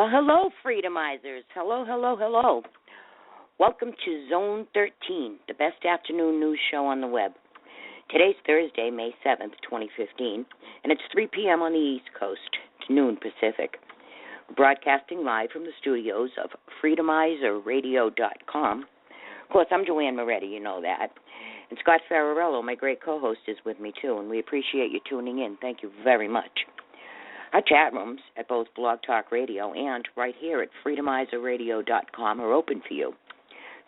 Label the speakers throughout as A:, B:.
A: Well, hello, Freedomizers. Hello, hello, hello. Welcome to Zone 13, the best afternoon news show on the web. Today's Thursday, May 7th, 2015, and it's 3 p.m. on the East Coast, to noon Pacific. We're broadcasting live from the studios of FreedomizerRadio.com. Of course, I'm Joanne Moretti, you know that. And Scott Ferrarello, my great co-host, is with me, too, and we appreciate you tuning in. Thank you very much. Our chat rooms at both Blog Talk Radio and right here at FreedomizerRadio.com are open for you.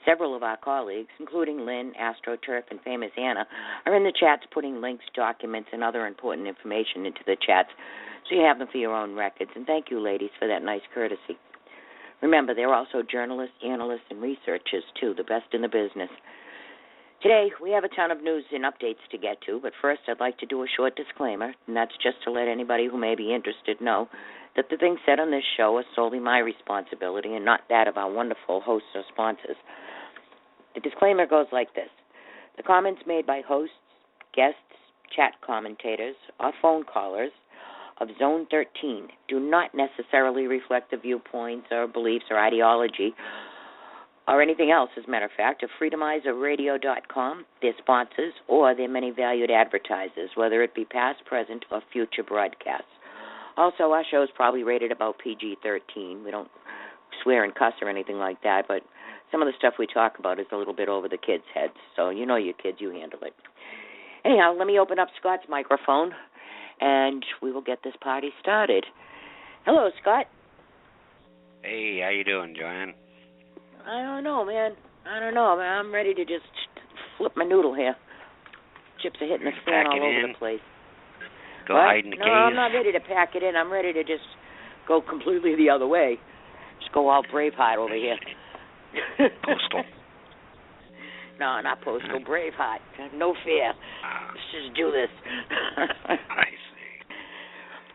A: Several of our colleagues, including Lynn, AstroTurf, and Famous Anna, are in the chats putting links, documents, and other important information into the chats so you have them for your own records. And thank you, ladies, for that nice courtesy. Remember, they're also journalists, analysts, and researchers, too, the best in the business. Today, we have a ton of news and updates to get to, but first I'd like to do a short disclaimer, and that's just to let anybody who may be interested know that the things said on this show are solely my responsibility and not that of our wonderful hosts or sponsors. The disclaimer goes like this. The comments made by hosts, guests, chat commentators, or phone callers of Zone 13 do not necessarily reflect the viewpoints or beliefs or ideology or anything else, as a matter of fact, of FreedomizerRadio.com, their sponsors, or their many valued advertisers, whether it be past, present, or future broadcasts. Also, our show is probably rated about PG-13. We don't swear and cuss or anything like that, but some of the stuff we talk about is a little bit over the kids' heads. So you know your kids, you handle it. Anyhow, let me open up Scott's microphone, and we will get this party started. Hello, Scott.
B: Hey, how you doing, Joanne?
A: I don't know, man. I'm ready to just flip my noodle here. Chips are hitting the fan all over the place.
B: Go hide in the cave?
A: No, I'm not ready to pack it in. I'm ready to just go completely the other way. Just go all Braveheart over here.
B: Postal.
A: No, not postal. Braveheart. No fear. Let's just do this.
B: I see.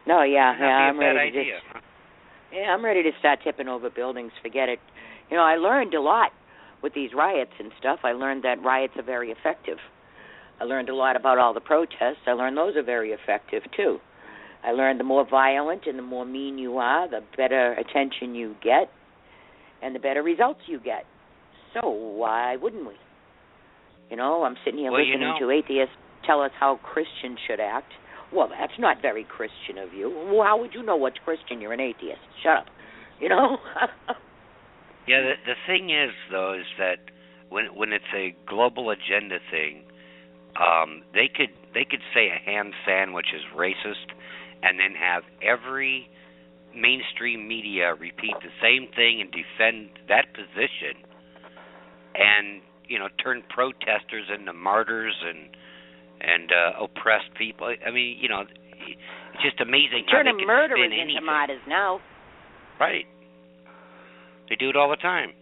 A: No, I'm ready
B: idea.
A: to just... Yeah, I'm ready to start tipping over buildings. Forget it. You know, I learned a lot with these riots and stuff. I learned that riots are very effective. I learned a lot about all the protests. I learned those are very effective, too. I learned the more violent and the more mean you are, the better attention you get and the better results you get. So why wouldn't we? You know, I'm sitting here listening to atheists tell us how Christians should act. Well, that's not very Christian of you. Well, how would you know what's Christian? You're an atheist. Shut up. You know?
B: Yeah, the thing is, though, is that when it's a global agenda thing, they could say a ham sandwich is racist, and then have every mainstream media repeat the same thing and defend that position, and turn protesters into martyrs and oppressed people. I mean, it's just amazing how they can spin anything. Turning murderers into
A: martyrs now.
B: Right. They do it all the time.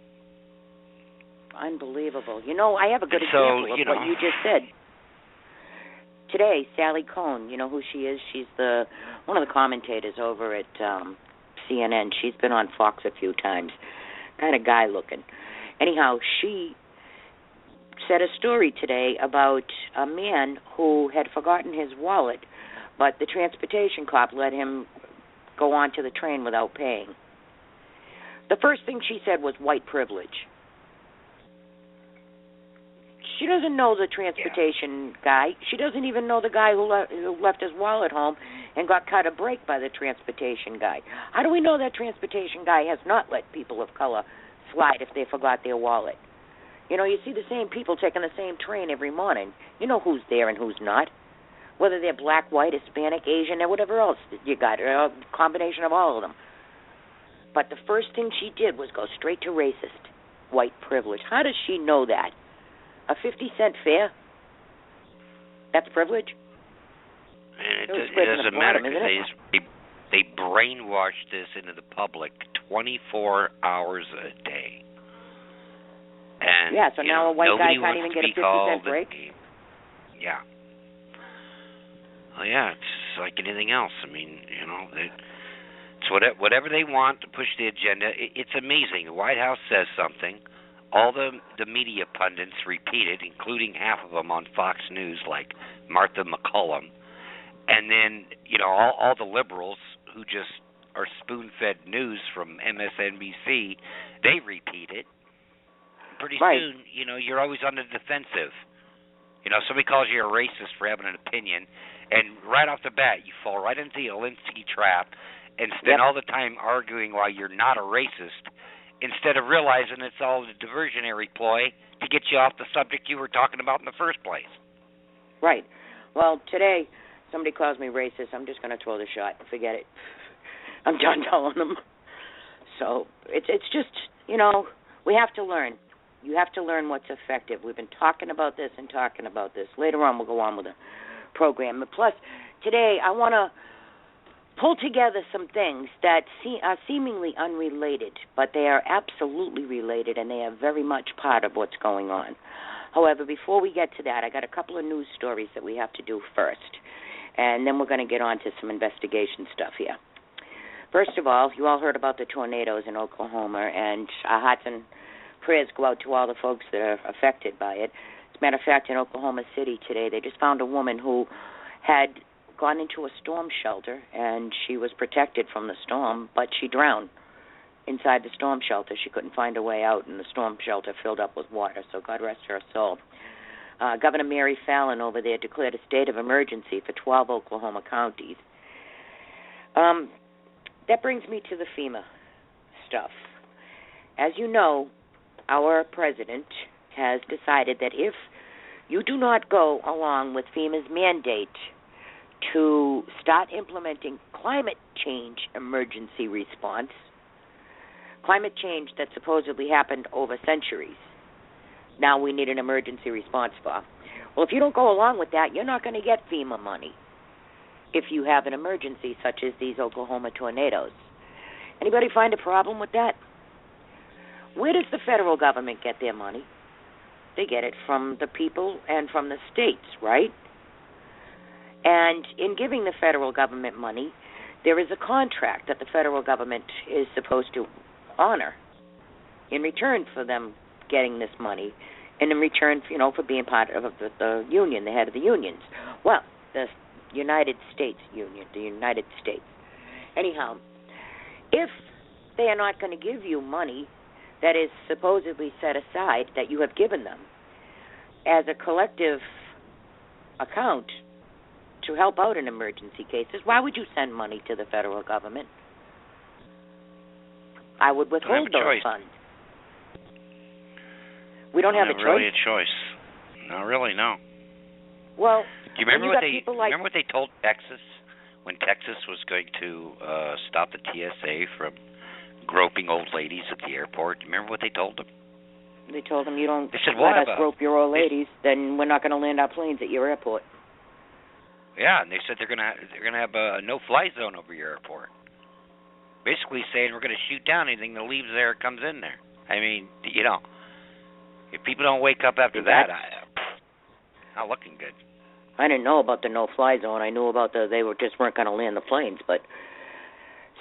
A: Unbelievable. You know, I have a good example of what you just said. Today, Sally Cohn, you know who she is? She's one of the commentators over at CNN. She's been on Fox a few times. Kind of guy looking. Anyhow, she said a story today about a man who had forgotten his wallet, but the transportation cop let him go onto the train without paying. The first thing she said was white privilege. She doesn't know the transportation guy. She doesn't even know the guy who left his wallet home and got cut a break by the transportation guy. How do we know that transportation guy has not let people of color slide if they forgot their wallet? You know, you see the same people taking the same train every morning. You know who's there and who's not. Whether they're black, white, Hispanic, Asian, or whatever else you got, a combination of all of them. But the first thing she did was go straight to racist, white privilege. How does she know that? A 50-cent fare? That's privilege?
B: And it doesn't matter because they brainwash this into the public 24 hours a day. And,
A: yeah, so now a white guy can't even get a 50-cent break?
B: Yeah. Oh, yeah, it's like anything else. I mean, it's whatever they want to push the agenda. It's amazing. The White House says something. All the media pundits repeat it, including half of them on Fox News, like Martha McCullum. And then, all the liberals who just are spoon-fed news from MSNBC, they repeat it. Pretty soon, you're always on the defensive. Somebody calls you a racist for having an opinion, and right off the bat, you fall right into the Alinsky trap and spend all the time arguing why you're not a racist, instead of realizing it's all a diversionary ploy to get you off the subject you were talking about in the first place.
A: Right. Well, today, somebody calls me racist. I'm just going to throw the shot. Forget it. I'm done telling them. So it's just, we have to learn. You have to learn what's effective. We've been talking about this and talking about this. Later on, we'll go on with the program. And plus, today, I want to pull together some things that are seemingly unrelated, but they are absolutely related, and they are very much part of what's going on. However, before we get to that, I got a couple of news stories that we have to do first, and then we're going to get on to some investigation stuff here. First of all, you all heard about the tornadoes in Oklahoma, and our hearts and prayers go out to all the folks that are affected by it. As a matter of fact, in Oklahoma City today, they just found a woman who had gone into a storm shelter, and she was protected from the storm, but she drowned inside the storm shelter. She couldn't find a way out, and the storm shelter filled up with water, so God rest her soul. Governor Mary Fallin over there declared a state of emergency for 12 Oklahoma counties. That brings me to the FEMA stuff. As you know, our president has decided that if you do not go along with FEMA's mandate to start implementing climate change emergency response, climate change that supposedly happened over centuries, now we need an emergency response for. Well, if you don't go along with that, you're not going to get FEMA money if you have an emergency such as these Oklahoma tornadoes. Anybody find a problem with that? Where does the federal government get their money? They get it from the people and from the states, right? And in giving the federal government money, there is a contract that the federal government is supposed to honor in return for them getting this money, and in return, for being part of the union, the head of the unions. Well, the United States Union, the United States. Anyhow, if they are not going to give you money that is supposedly set aside, that you have given them as a collective account to help out in emergency cases, why would you send money to the federal government? I would withhold those funds. We don't have a choice.
B: Really a choice. No, really, no.
A: Well,
B: do you remember remember what they told Texas when Texas was going to stop the TSA from groping old ladies at the airport? Do you remember what they told them?
A: They told them, you don't
B: let
A: us grope your old ladies, then we're not going to land our planes at your airport.
B: Yeah, and they said they're gonna have a no-fly zone over your airport. Basically saying we're going to shoot down anything that leaves there or comes in there. I mean, if people don't wake up after that, not looking good.
A: I didn't know about the no-fly zone. I knew about they just weren't going to land the planes, but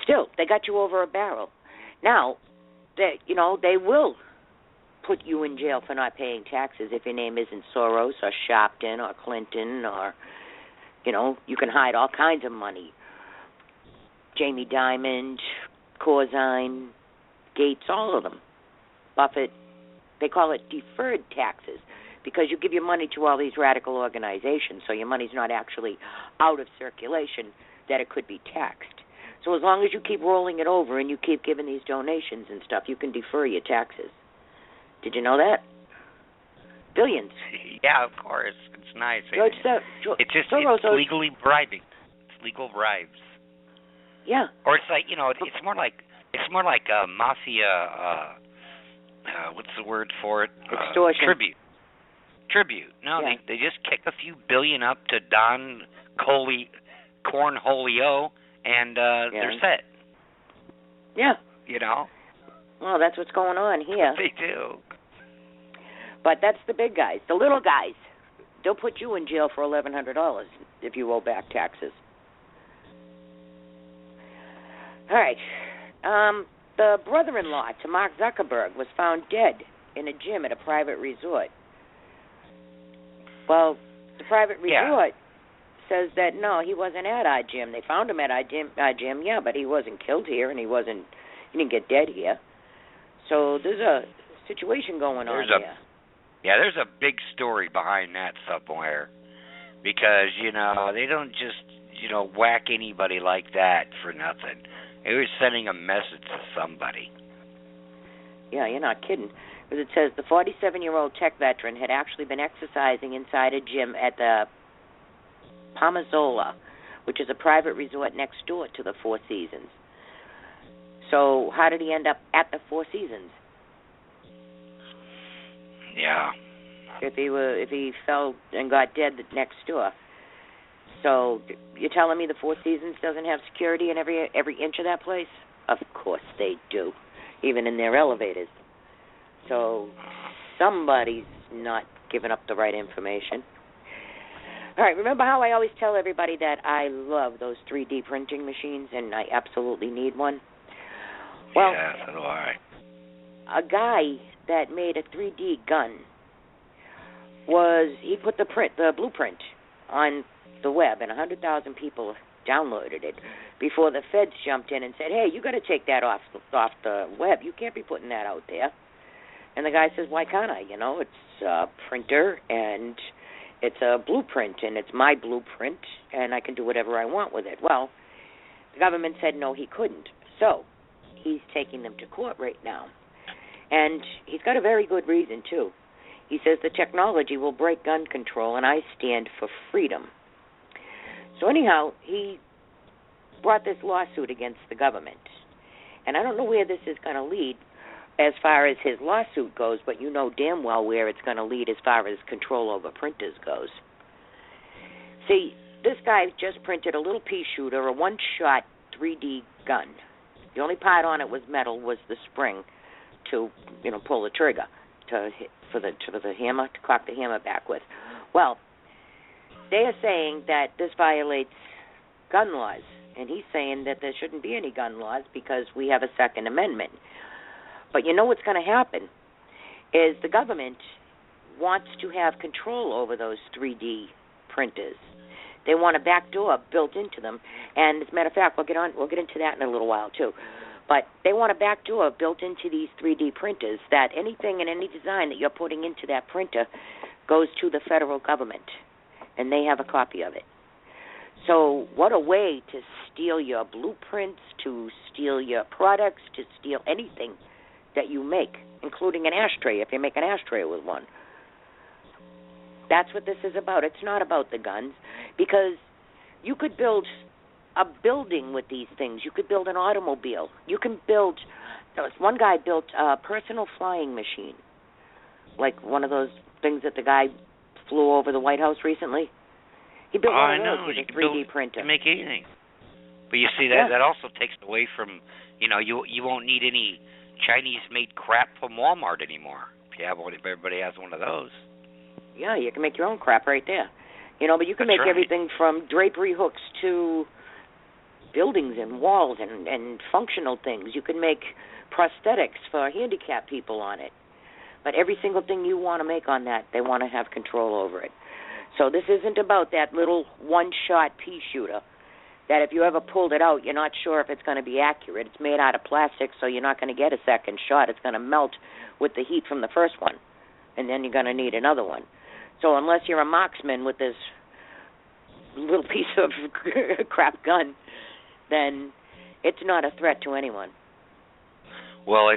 A: still, they got you over a barrel. Now, they will put you in jail for not paying taxes if your name isn't Soros or Sharpton or Clinton or, you can hide all kinds of money. Jamie Dimon, Corzine, Gates, all of them. Buffett. They call it deferred taxes because you give your money to all these radical organizations, so your money's not actually out of circulation, that it could be taxed. So as long as you keep rolling it over and you keep giving these donations and stuff, you can defer your taxes. Did you know that? Billions.
B: Yeah, of course. It's nice. It's legally bribing. It's legal bribes.
A: Yeah.
B: Or it's like, it's more like mafia. What's the word for it?
A: Extortion.
B: Tribute. No, yeah. They just kick a few billion up to Don Cornholio, and they're set.
A: Yeah.
B: Well,
A: that's what's going on here.
B: They do.
A: But that's the big guys. The little guys, they'll put you in jail for $1,100 if you owe back taxes. All right. The brother-in-law to Mark Zuckerberg was found dead in a gym at a private resort. Well, the private resort says that no, he wasn't at our gym. They found him at our gym, yeah, but he wasn't killed here, and he didn't get dead here. So there's a situation going on here.
B: Yeah, there's a big story behind that somewhere, because they don't just whack anybody like that for nothing. They were sending a message to somebody.
A: Yeah, you're not kidding. Because it says the 47-year-old tech veteran had actually been exercising inside a gym at the Palmazola, which is a private resort next door to the Four Seasons. So how did he end up at the Four Seasons?
B: Yeah.
A: If he fell and got dead next door. So you're telling me the Four Seasons doesn't have security in every inch of that place? Of course they do, even in their elevators. So somebody's not giving up the right information. All right, remember how I always tell everybody that I love those 3D printing machines and I absolutely need one? Well,
B: yeah, so do I.
A: A guy that made a 3D gun he put the blueprint on the web, and 100,000 people downloaded it before the feds jumped in and said, hey, you got to take that off the web. You can't be putting that out there. And the guy says, why can't I? It's a printer, and it's a blueprint, and it's my blueprint, and I can do whatever I want with it. Well, the government said no, he couldn't. So he's taking them to court right now. And he's got a very good reason, too. He says the technology will break gun control, and I stand for freedom. So anyhow, he brought this lawsuit against the government. And I don't know where this is going to lead as far as his lawsuit goes, but you know damn well where it's going to lead as far as control over printers goes. See, this guy just printed a little pea shooter, a one-shot 3D gun. The only part on it was metal, was the spring to, pull the trigger to the hammer, to cock the hammer back with. Well, they are saying that this violates gun laws, and he's saying that there shouldn't be any gun laws because we have a Second Amendment. But you know what's going to happen is the government wants to have control over those 3D printers. They want a back door built into them, and as a matter of fact, we'll get into that in a little while too. But they want a back door built into these 3D printers that anything and any design that you're putting into that printer goes to the federal government, and they have a copy of it. So what a way to steal your blueprints, to steal your products, to steal anything that you make, including an ashtray, if you make an ashtray with one. That's what this is about. It's not about the guns, because you could build a building with these things. You could build an automobile. You can build, one guy built a personal flying machine, like one of those things that the guy flew over the White House recently. He built one of those with a 3D printer.
B: You can make anything. But you see, that also takes away from, you won't need any Chinese-made crap from Walmart anymore. If everybody has one of those.
A: Yeah, you can make your own crap right there. But you can make everything from drapery hooks to buildings and walls and functional things. You can make prosthetics for handicapped people on it. But every single thing you want to make on that, they want to have control over it. So this isn't about that little one-shot pea shooter that if you ever pulled it out, you're not sure if it's going to be accurate. It's made out of plastic, so you're not going to get a second shot. It's going to melt with the heat from the first one, and then you're going to need another one. So unless you're a marksman with this little piece of crap gun, then it's not a threat to anyone.
B: Well,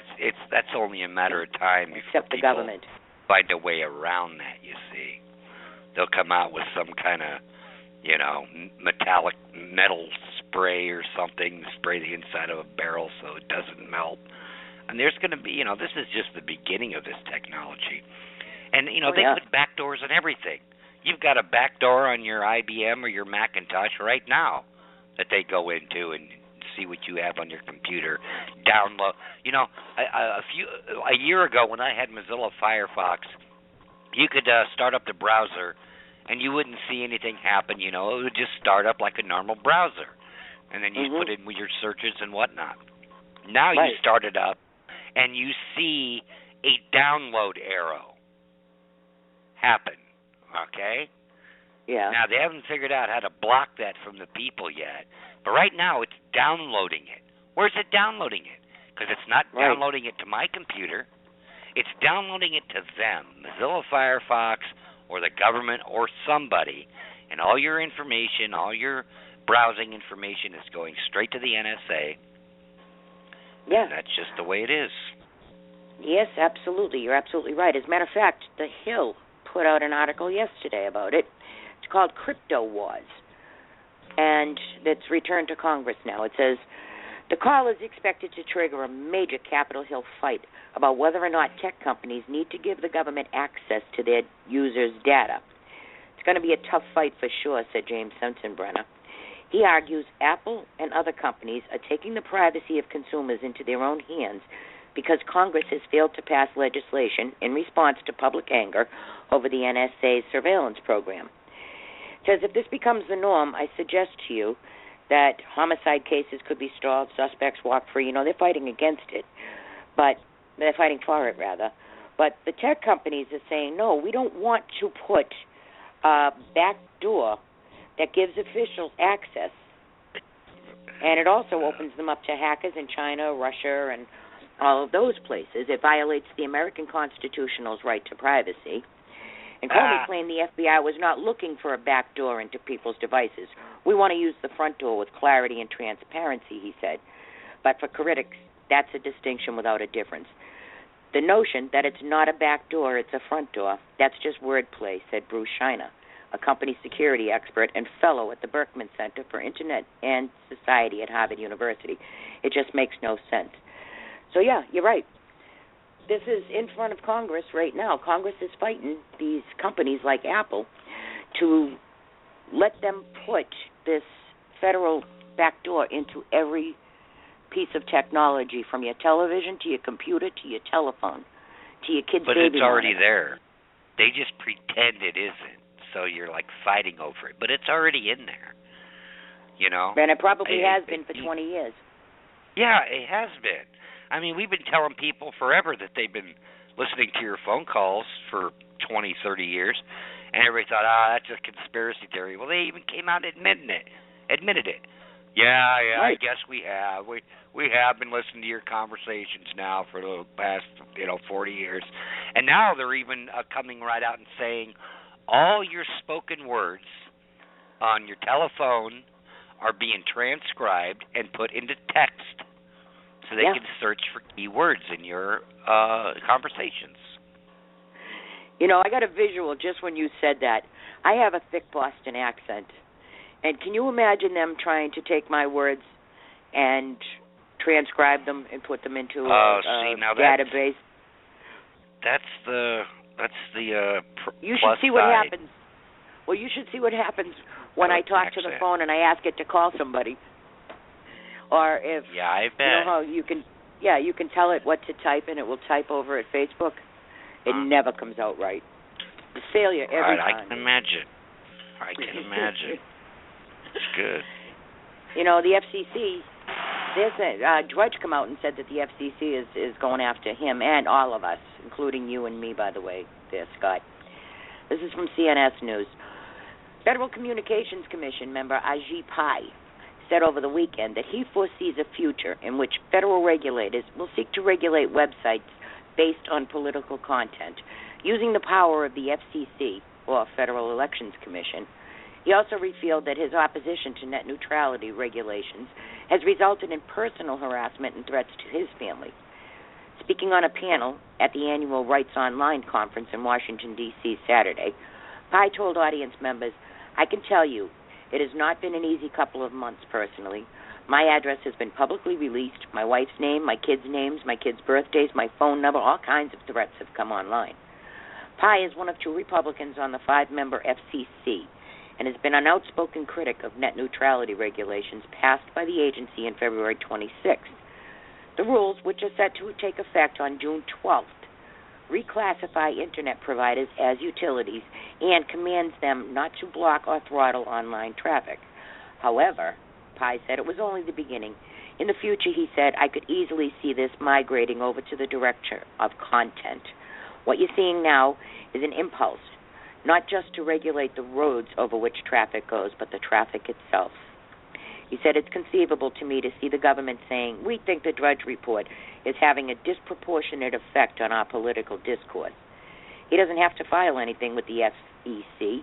B: that's only a matter of time before
A: except the government
B: find a way around that. You see, they'll come out with some kind of metallic metal spray or something, spray the inside of a barrel so it doesn't melt. And there's going to be, this is just the beginning of this technology. And they put back doors on everything. You've got a back door on your IBM or your Macintosh right now that they go into and see what you have on your computer. Download. A year ago when I had Mozilla Firefox, you could start up the browser and you wouldn't see anything happen. It would just start up like a normal browser, and then you put in your searches and whatnot. Now you start it up and you see a download arrow happen. Okay.
A: Yeah.
B: Now, they haven't figured out how to block that from the people yet. But right now, it's downloading it. Where's it downloading it? Because it's not downloading it to my computer. It's downloading it to them, Mozilla Firefox or the government or somebody. And all your information, all your browsing information is going straight to the NSA.
A: Yeah.
B: And that's just the way it is.
A: Yes, absolutely. You're absolutely right. As a matter of fact, The Hill put out an article yesterday about it. It's called Crypto Wars, and it's returned to Congress now. It says, the call is expected to trigger a major Capitol Hill fight about whether or not tech companies need to give the government access to their users' data. It's going to be a tough fight for sure, said James Sensenbrenner. He argues Apple and other companies are taking the privacy of consumers into their own hands because Congress has failed to pass legislation in response to public anger over the NSA's surveillance program. It says, if this becomes the norm, I suggest to you that homicide cases could be stalled, suspects walk free. They're fighting against it, but they're fighting for it, rather. But the tech companies are saying, no, we don't want to put a back door that gives officials access, and it also opens them up to hackers in China, Russia, and all of those places. It violates the American constitutional right to privacy. And Comey claimed the FBI was not looking for a back door into people's devices. We want to use the front door with clarity and transparency, he said. But for critics, that's a distinction without a difference. The notion that it's not a back door, it's a front door, that's just wordplay, said Bruce Scheiner, a company security expert and fellow at the Berkman Center for Internet and Society at Harvard University. It just makes no sense. So, yeah, you're right. This is in front of Congress right now. Congress is fighting these companies like Apple to let them put this federal backdoor into every piece of technology, from your television to your computer to your telephone to your kid's baby monitor.
B: But it's already there. They just pretend it isn't, so you're like fighting over it. But it's already in there,
A: And it probably has been for 20 years.
B: Yeah, it has been. I mean, we've been telling people forever that they've been listening to your phone calls for 20, 30 years, and everybody thought, that's a conspiracy theory. Well, they even came out and admitted it. Yeah, right. I guess we have. We have been listening to your conversations now for the past, 40 years. And now they're even coming right out and saying all your spoken words on your telephone are being transcribed and put into text. So they can search for keywords in your conversations.
A: I got a visual just when you said that. I have a thick Boston accent. And can you imagine them trying to take my words and transcribe them and put them into a database?
B: That's the
A: you should see what happens. Well, you should see what happens when I talk to the phone and I ask it to call somebody. Or if
B: I bet.
A: How you can tell it what to type and it will type over at Facebook. It never comes out right. It's failure every time.
B: I can imagine. It's good.
A: The FCC. There's a Drudge come out and said that the FCC is going after him and all of us, including you and me, by the way, there, Scott. This is from CNS News. Federal Communications Commission member Ajit Pai said over the weekend that he foresees a future in which federal regulators will seek to regulate websites based on political content, using the power of the FCC, or Federal Elections Commission. He also revealed that his opposition to net neutrality regulations has resulted in personal harassment and threats to his family. Speaking on a panel at the annual Rights Online conference in Washington, D.C. Saturday, Pai told audience members, I can tell you, it has not been an easy couple of months personally. My address has been publicly released, my wife's name, my kids' names, my kids' birthdays, my phone number, all kinds of threats have come online. Pai is one of two Republicans on the 5-member FCC and has been an outspoken critic of net neutrality regulations passed by the agency in February 26th. The rules, which are set to take effect on June 12th, reclassify Internet providers as utilities and commands them not to block or throttle online traffic. However, Pai said it was only the beginning. In the future, he said, I could easily see this migrating over to the direction of content. What you're seeing now is an impulse not just to regulate the roads over which traffic goes, but the traffic itself. He said, it's conceivable to me to see the government saying, we think the Drudge Report is having a disproportionate effect on our political discourse. He doesn't have to file anything with the FCC.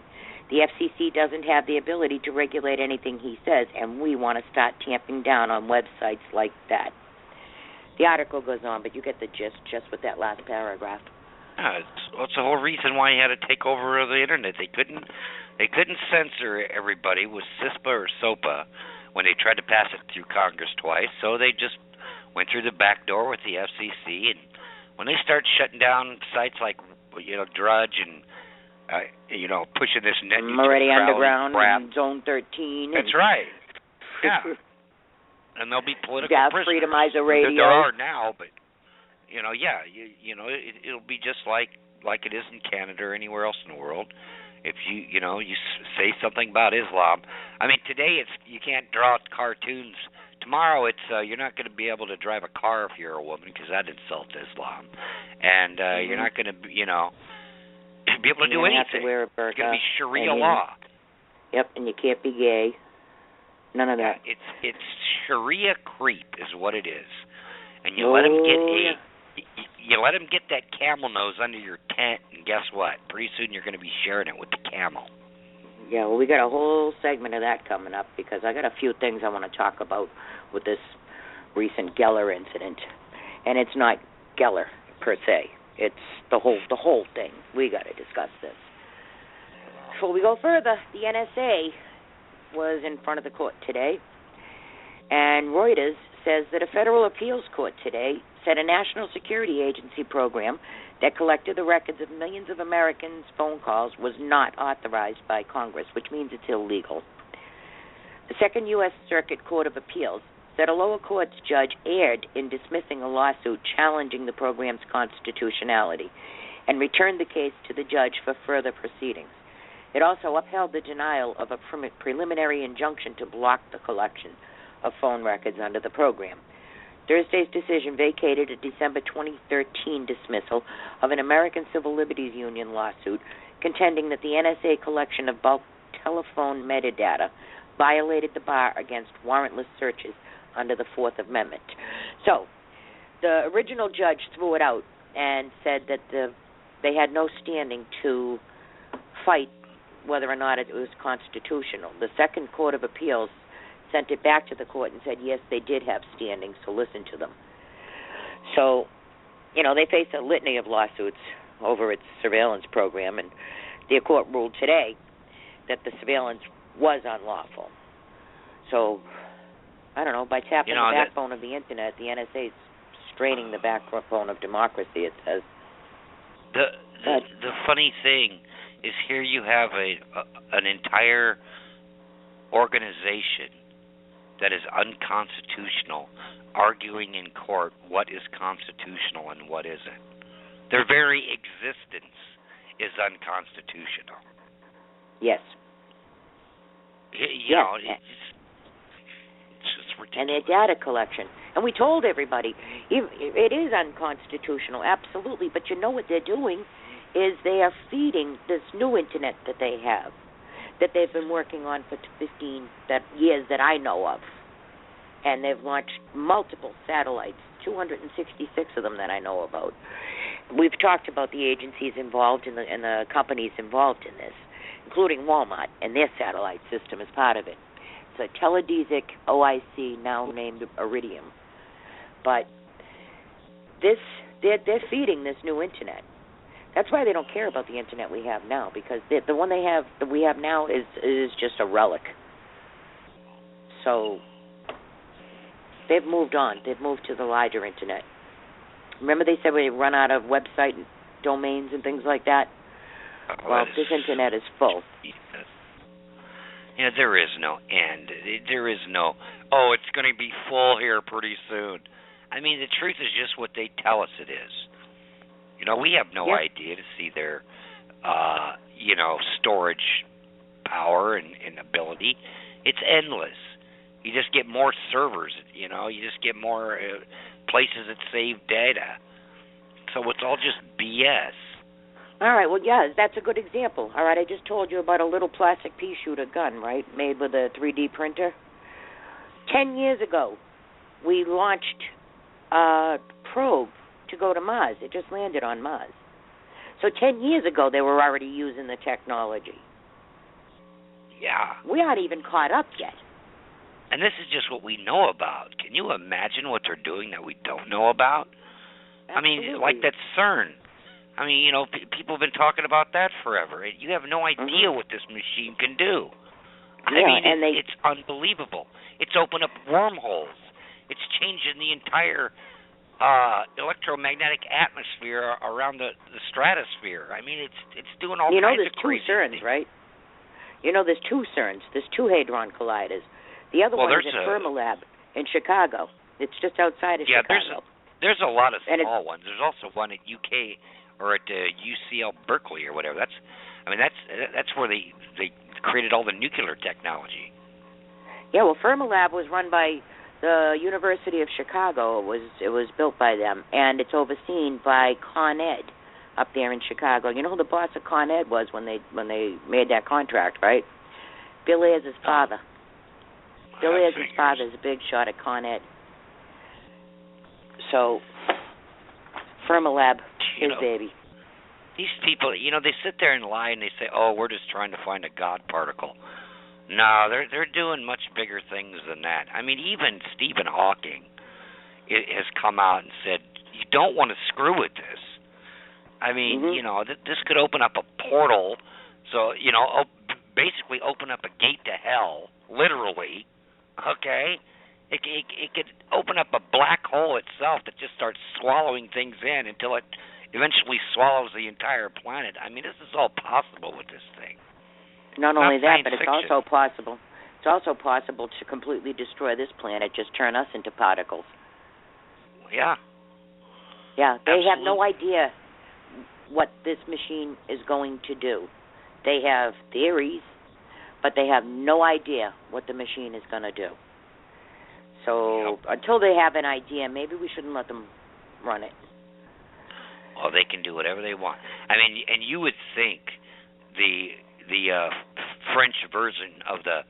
A: The FCC doesn't have the ability to regulate anything he says, and we want to start tamping down on websites like that. The article goes on, but you get the gist just with that last paragraph.
B: It's the whole reason why he had to take over the internet. They couldn't censor everybody with CISPA or SOPA when they tried to pass it through Congress twice, so they just went through the back door with the FCC, and when they start shutting down sites like Drudge and pushing this net
A: Moretti Underground
B: crap.
A: and Zone 13.
B: That's right. Yeah. And there'll be political prisoners.
A: Freedomizer Radio.
B: There are now, but it'll be just like it is in Canada or anywhere else in the world. If you say something about Islam, I mean today you can't draw cartoons. Tomorrow it's you're not going to be able to drive a car if you're a woman because that insults Islam, and you're not going to be able to do anything.
A: Have to wear a burqa.
B: It's going to be Sharia law.
A: Yep, and you can't be gay. None of that.
B: It's Sharia creep is what it is, and you let them you let them get that camel nose under your tent, and guess what? Pretty soon you're going to be sharing it with the camel.
A: Yeah, well, we got a whole segment of that coming up because I got a few things I want to talk about with this recent Geller incident, and it's not Geller per se. It's the whole thing. We got to discuss this. Before we go further, the NSA was in front of the court today, and Reuters says that a federal appeals court today said a national security agency program that collected the records of millions of Americans' phone calls was not authorized by Congress, which means it's illegal. The Second U.S. Circuit Court of Appeals said a lower court's judge erred in dismissing a lawsuit challenging the program's constitutionality and returned the case to the judge for further proceedings. It also upheld the denial of a preliminary injunction to block the collection of phone records under the program. Thursday's decision vacated a December 2013 dismissal of an American Civil Liberties Union lawsuit contending that the NSA collection of bulk telephone metadata violated the bar against warrantless searches under the Fourth Amendment. So, the original judge threw it out and said that they had no standing to fight whether or not it was constitutional. The Second Court of Appeals sent it back to the court and said, yes, they did have standing, so listen to them. So, they face a litany of lawsuits over its surveillance program, and their court ruled today that the surveillance was unlawful. So, I don't know, by tapping the backbone of the Internet, the NSA is straining the backbone of democracy, it says.
B: The funny thing is here you have an entire organization that is unconstitutional arguing in court what is constitutional and what isn't. Their very existence is unconstitutional.
A: Yes.
B: It's just ridiculous.
A: And their data collection. And we told everybody, it is unconstitutional, absolutely, but you know what they're doing is they are feeding this new Internet that they have, that they've been working on for 15 years that I know of. And they've launched multiple satellites, 266 of them that I know about. We've talked about the agencies involved and the companies involved in this, including Walmart, and their satellite system is part of it. It's a teledesic OIC, now named Iridium. But they're feeding this new Internet. That's why they don't care about the Internet we have now, because the one that we have now is just a relic. So they've moved on. They've moved to the larger Internet. Remember they said we run out of website domains and things like that? Well, this Internet is full.
B: There is no end. There is no, it's going to be full here pretty soon. I mean, the truth is just what they tell us it is. We have no idea to see their, storage power and ability. It's endless. You just get more servers, you just get more places that save data. So it's all just BS.
A: All right, well, yeah, that's a good example. All right, I just told you about a little plastic pea shooter gun, right, made with a 3D printer. 10 years ago, we launched a probe to go to Mars. It just landed on Mars. So 10 years ago, they were already using the technology.
B: Yeah.
A: We aren't even caught up yet.
B: And this is just what we know about. Can you imagine what they're doing that we don't know about?
A: Absolutely.
B: I mean, like that CERN. I mean, people have been talking about that forever. You have no idea what this machine can do. I mean, it's unbelievable. It's opened up wormholes. It's changing the entire electromagnetic atmosphere around the stratosphere. I mean, it's doing all kinds of crazy things.
A: There's 2 CERNs, right? There's 2 CERNs. There's 2 hadron colliders. The other one is at Ferrarello in Chicago. It's just outside of Chicago.
B: There's a lot of small ones. There's also one at UK or at UCL Berkeley or whatever. That's where they created all the nuclear technology.
A: Yeah, well, Fermilab was run by the University of Chicago. It was built by them, and it's overseen by Con Ed up there in Chicago. You know who the boss of Con Ed was when they made that contract, right? Bill Ayers' father. Bill Ayers' father is a big shot at Con Ed. So, Fermilab, his baby.
B: These people, they sit there and lie and they say, "Oh, we're just trying to find a God particle." No, they're doing much bigger things than that. I mean, even Stephen Hawking has come out and said, "You don't want to screw with this." I mean, this could open up a portal. So, basically open up a gate to hell, literally. Okay. It could open up a black hole itself that just starts swallowing things in until it eventually swallows the entire planet. I mean, this is all possible with this thing.
A: Not only that, but it's also possible. It's also possible to completely destroy this planet, just turn us into particles.
B: Yeah.
A: Yeah, they have no idea what this machine is going to do. They have theories, but they have no idea what the machine is going to do. So until they have an idea, maybe we shouldn't let them run it.
B: Well, they can do whatever they want. I mean, and you would think the French version of the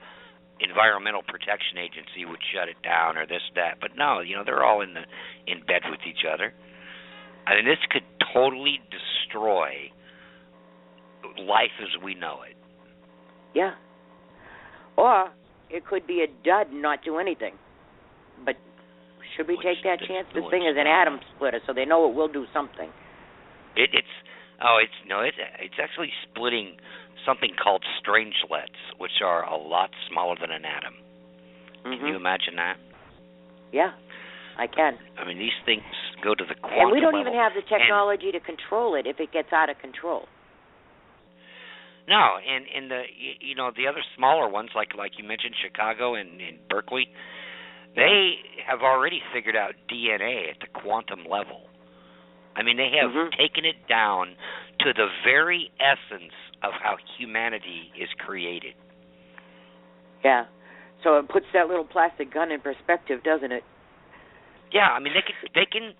B: Environmental Protection Agency would shut it down or this, that. But no, they're all in bed with each other. I mean, this could totally destroy life as we know it.
A: Yeah. Or it could be a dud and not do anything. But should we take that chance? This thing is an atom splitter, so they know it will do something.
B: It's actually splitting something called strangelets, which are a lot smaller than an atom. Can you imagine that?
A: Yeah, I can.
B: I mean, these things go to the quantum
A: level. And we don't
B: level.
A: even have the technology to control it if it gets out of control.
B: No, and the other smaller ones, like you mentioned, Chicago and Berkeley, they have already figured out DNA at the quantum level. I mean, they have taken it down to the very essence of how humanity is created.
A: Yeah. So it puts that little plastic gun in perspective, doesn't it?
B: Yeah, I mean, they can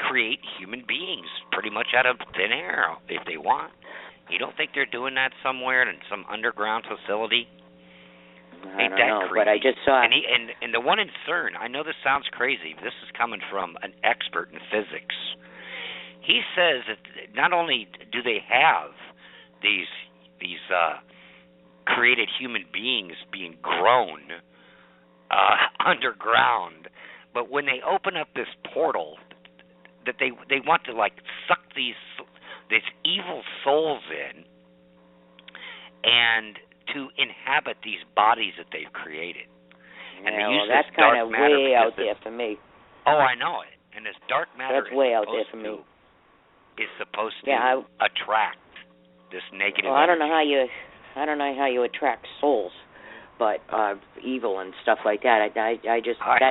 B: create human beings pretty much out of thin air if they want. You don't think they're doing that somewhere in some underground facility?
A: I don't know, but I just saw it.
B: And the one in CERN, I know this sounds crazy. This is coming from an expert in physics. He says that not only do they have these created human beings being grown underground, but when they open up this portal, that they want to suck these evil souls in and to inhabit these bodies that they've created. And they use
A: that's kind of way out there for me.
B: Oh, I know it. And this dark matter
A: that's way out there for me.
B: Is supposed to attract this negative
A: energy. I don't know how you attract souls, but evil and stuff like that. I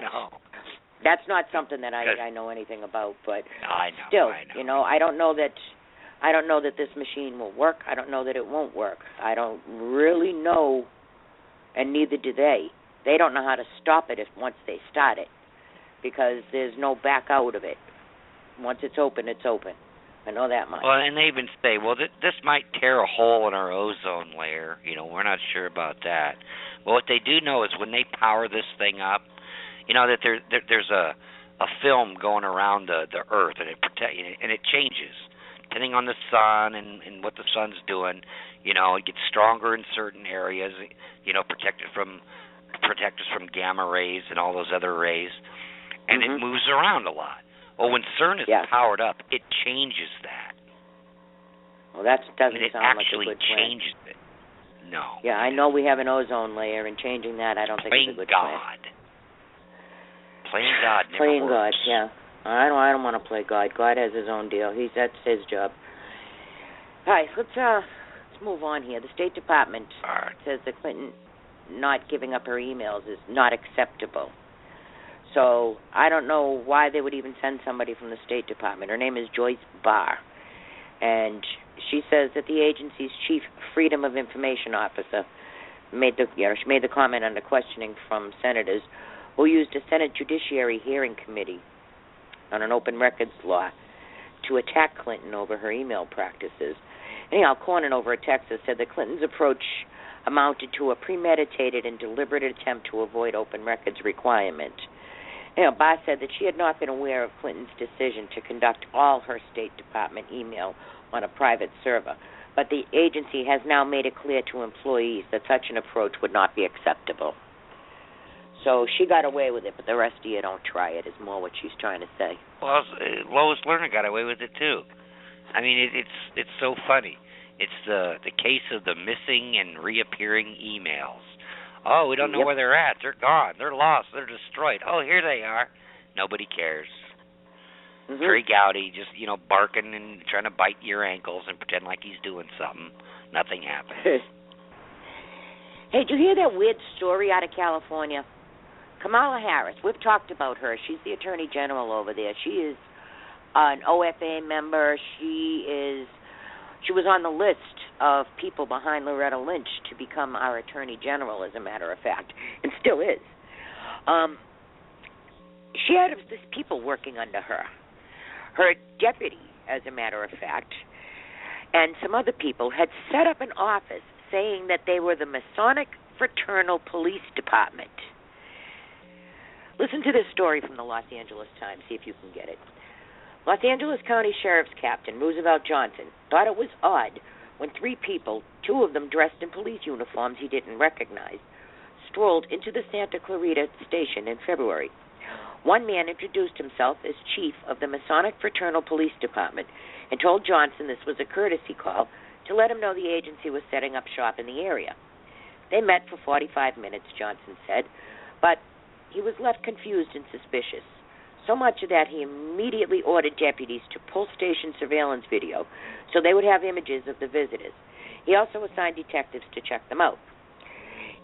A: know. That's not something that I know anything about, but still, I don't know that this machine will work. I don't know that it won't work. I don't really know, and neither do they. They don't know how to stop it once they start it, because there's no back out of it. Once it's open, it's open. I know that much.
B: Well, and they even say, well, this might tear a hole in our ozone layer. We're not sure about that. Well, what they do know is when they power this thing up, that there's a film going around the Earth, and it changes depending on the sun and what the sun's doing. It gets stronger in certain areas. Protect us from gamma rays and all those other rays, and it moves around a lot. Well, when CERN is powered up, it changes that.
A: Well, that doesn't sound like a good plan.
B: It actually changes it. No.
A: Yeah, I know we have an ozone layer, and changing that I don't think is a good plan.
B: Playing God never
A: Playing
B: works.
A: God, yeah. I don't want to play God. God has his own deal. That's his job. All right, let's move on here. The State Department says that Clinton not giving up her emails is not acceptable. So I don't know why they would even send somebody from the State Department. Her name is Joyce Barr, and she says that the agency's chief Freedom of Information officer made the comment under questioning from senators who used a Senate Judiciary Hearing Committee on an open records law to attack Clinton over her email practices. Anyhow, Cornyn over at Texas said that Clinton's approach amounted to a premeditated and deliberate attempt to avoid open records requirement. Barr said that she had not been aware of Clinton's decision to conduct all her State Department email on a private server, but the agency has now made it clear to employees that such an approach would not be acceptable. So she got away with it, but the rest of you don't try it, is more what she's trying to say.
B: Well, Lois Lerner got away with it, too. I mean, it's so funny. It's the case of the missing and reappearing emails. Oh, we don't know where they're at. They're gone. They're lost. They're destroyed. Oh, here they are. Nobody cares. Very Gowdy, just, barking and trying to bite your ankles and pretend like he's doing something. Nothing happens.
A: Hey, did you hear that weird story out of California? Kamala Harris, we've talked about her. She's the Attorney General over there. She is an OFA member. She was on the list of people behind Loretta Lynch to become our Attorney General, as a matter of fact, and still is. She had these people working under her. Her deputy, as a matter of fact, and some other people had set up an office saying that they were the Masonic Fraternal Police Department. Listen to this story from the Los Angeles Times, see if you can get it. Los Angeles County Sheriff's Captain Roosevelt Johnson thought it was odd when three people, two of them dressed in police uniforms he didn't recognize, strolled into the Santa Clarita station in February. One man introduced himself as chief of the Masonic Fraternal Police Department and told Johnson this was a courtesy call to let him know the agency was setting up shop in the area. They met for 45 minutes, Johnson said, but he was left confused and suspicious. So much of that he immediately ordered deputies to pull station surveillance video so they would have images of the visitors. He also assigned detectives to check them out.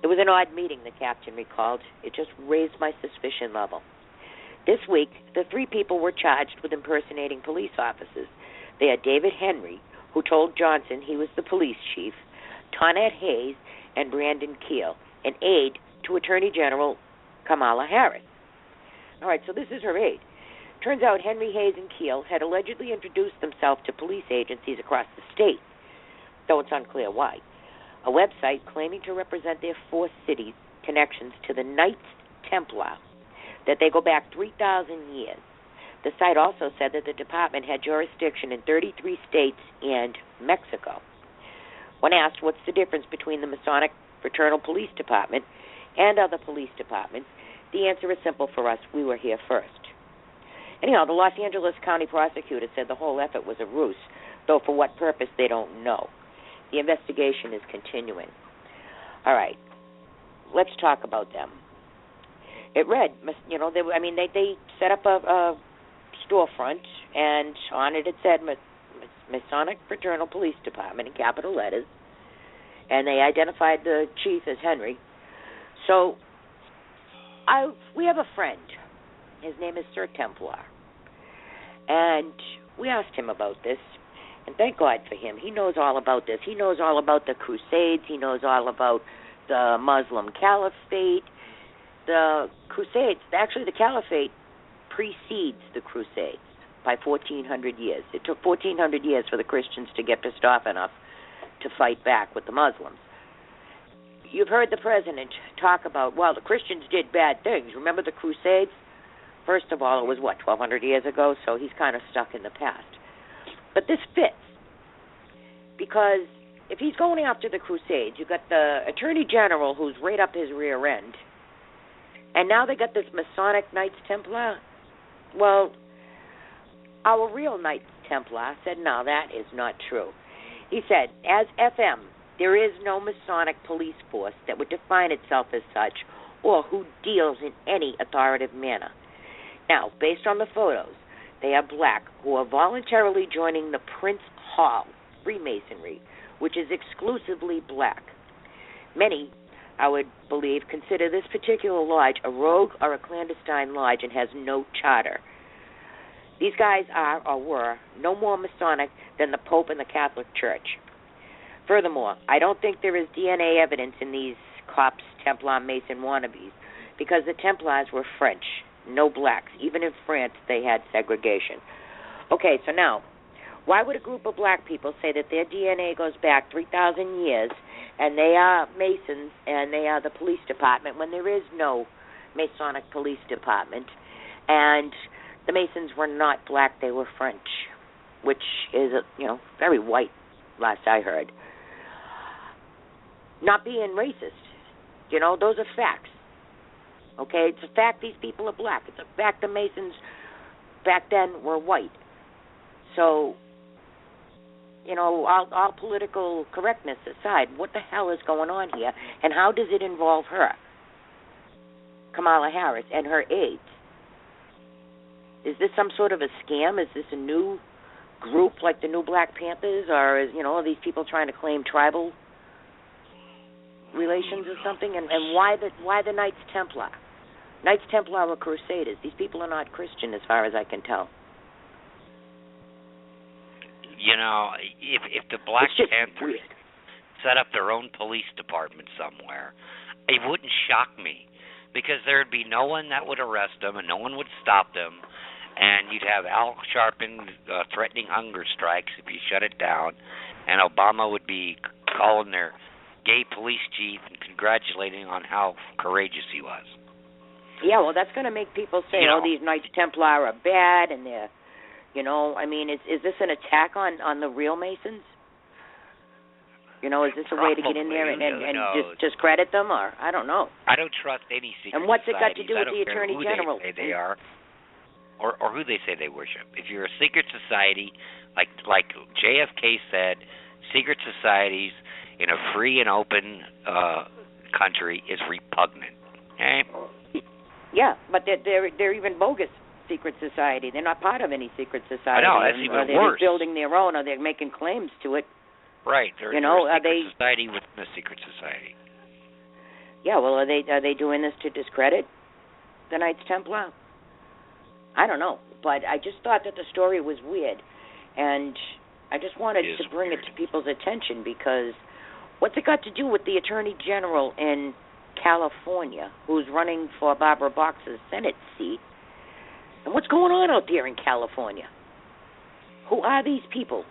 A: It was an odd meeting, the captain recalled. It just raised my suspicion level. This week, the three people were charged with impersonating police officers. They are David Henry, who told Johnson he was the police chief, Tonette Hayes, and Brandon Keel, an aide to Attorney General Kamala Harris. All right, so this is her aide. Turns out Henry, Hayes, and Keel had allegedly introduced themselves to police agencies across the state, though it's unclear why. A website claiming to represent their four cities' connections to the Knights Templar, that they go back 3,000 years. The site also said that the department had jurisdiction in 33 states and Mexico. When asked what's the difference between the Masonic Fraternal Police Department and other police departments, the answer is simple for us: we were here first. Anyhow, the Los Angeles County prosecutor said the whole effort was a ruse, though for what purpose they don't know. The investigation is continuing. All right, let's talk about them. It read, they set up a storefront, and on it said Masonic Fraternal Police Department in capital letters, and they identified the chief as Henry. So we have a friend. His name is Sir Templar, and we asked him about this, and thank God for him. He knows all about this. He knows all about the Crusades. He knows all about the Muslim Caliphate. The Crusades, actually the Caliphate precedes the Crusades. by 1,400 years. It took 1,400 years for the Christians to get pissed off enough to fight back with the Muslims. You've heard the president talk about, well, the Christians did bad things. Remember the Crusades? First of all, it was, 1,200 years ago, so he's kind of stuck in the past. But this fits, because if he's going after the Crusades, you've got the Attorney General who's right up his rear end, and now they got this Masonic Knights Templar. Well, our real Knights Templar said, no, that is not true. He said, as FM, there is no Masonic police force that would define itself as such or who deals in any authoritative manner. Now, based on the photos, they are black who are voluntarily joining the Prince Hall Freemasonry, which is exclusively black. Many, I would believe, consider this particular lodge a rogue or a clandestine lodge and has no charter. These guys are, or were, no more Masonic than the Pope and the Catholic Church. Furthermore, I don't think there is DNA evidence in these cops, Templar, Mason wannabes, because the Templars were French, no blacks. Even in France, they had segregation. Okay, so now, why would a group of black people say that their DNA goes back 3,000 years and they are Masons and they are the police department when there is no Masonic police department, and the Masons were not black, they were French, which is, very white, last I heard. Not being racist, those are facts. Okay, it's a fact these people are black. It's a fact the Masons back then were white. So, all political correctness aside, what the hell is going on here, and how does it involve her, Kamala Harris, and her aides? Is this some sort of a scam? Is this a new group like the new Black Panthers, or is, are these people trying to claim tribal relations or something? And why the Knights Templar? Knights Templar were Crusaders. These people are not Christian, as far as I can tell.
B: If the Black Panthers set up their own police department somewhere, it wouldn't shock me, because there'd be no one that would arrest them and no one would stop them, and you'd have Al Sharpton threatening hunger strikes if you shut it down, and Obama would be calling their gay police chief and congratulating on how courageous he was.
A: Yeah, well, that's going to make people say, these Knights Templar are bad, and they're, is this an attack on the real Masons? Is this a way to get in there and just discredit them, or I don't know.
B: I don't trust any secret societies.
A: And what's it got to do with the Attorney General?
B: They say they are, or who they say they worship. If you're a secret society, like JFK said, secret societies in a free and open country is repugnant. Okay?
A: Yeah, but they're even bogus secret society. They're not part of any secret society.
B: I know, that's even worse.
A: They're just building their own, or they're making claims to it.
B: Right. They're a secret society within a secret society.
A: Yeah, well, are they doing this to discredit the Knights Templar? I don't know, but I just thought that the story was weird, and I just wanted to bring it to people's attention, because what's it got to do with the Attorney General in California, who's running for Barbara Boxer's Senate seat? And what's going on out there in California? Who are these people?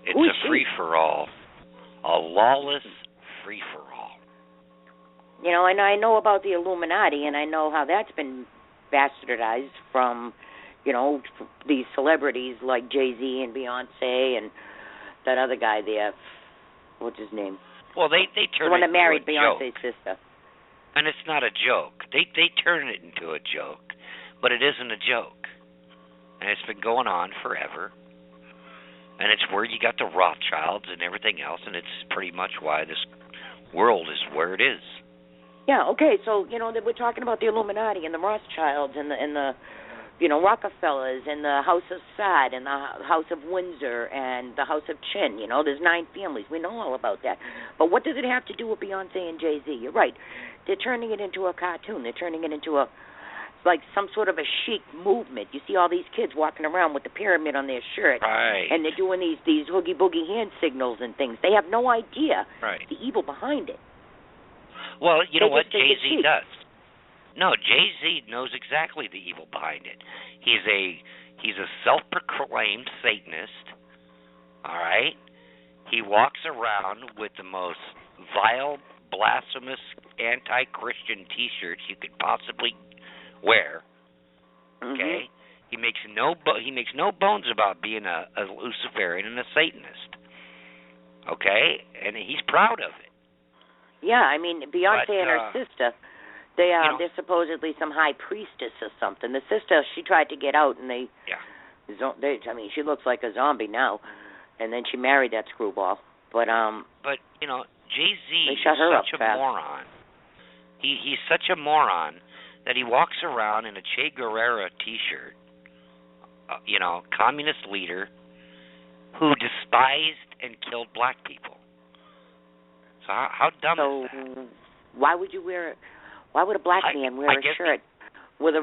B: It's a free-for-all. A lawless free-for-all.
A: And I know about the Illuminati, and I know how that's been bastardized from, these celebrities like Jay-Z and Beyonce and that other guy there. What's his name?
B: Well, they turn
A: the one
B: it
A: that married
B: into a
A: Beyonce's
B: joke.
A: sister.
B: And it's not a joke. They turn it into a joke, but it isn't a joke. And it's been going on forever. And it's where you got the Rothschilds and everything else, and it's pretty much why this world is where it is.
A: Yeah, okay, so, we're talking about the Illuminati and the Rothschilds and the Rockefellers and the House of Saud and the House of Windsor and the House of Chin. There's 9 families. We know all about that. But what does it have to do with Beyonce and Jay-Z? You're right. They're turning it into a cartoon. They're turning it into like some sort of a chic movement. You see all these kids walking around with the pyramid on their shirt.
B: Right.
A: And they're doing these oogie-boogie hand signals and things. They have no idea the evil behind it.
B: Well, you know what Jay-Z does? No, Jay-Z knows exactly the evil behind it. He's a self-proclaimed Satanist. All right? He walks around with the most vile, blasphemous, anti-Christian T-shirts you could possibly wear. Okay? He makes no bones about being a Luciferian and a Satanist. Okay? And he's proud of it.
A: Yeah, I mean, Beyonce and her sister, they're supposedly some high priestess or something. The sister, she tried to get out, and I mean, she looks like a zombie now. And then she married that screwball. But
B: Jay-Z is such a moron. He's such a moron that he walks around in a Che Guevara T-shirt. Communist leader who despised and killed black people. So how dumb is that?
A: Why would you wear? Why would a black man wear a shirt with a?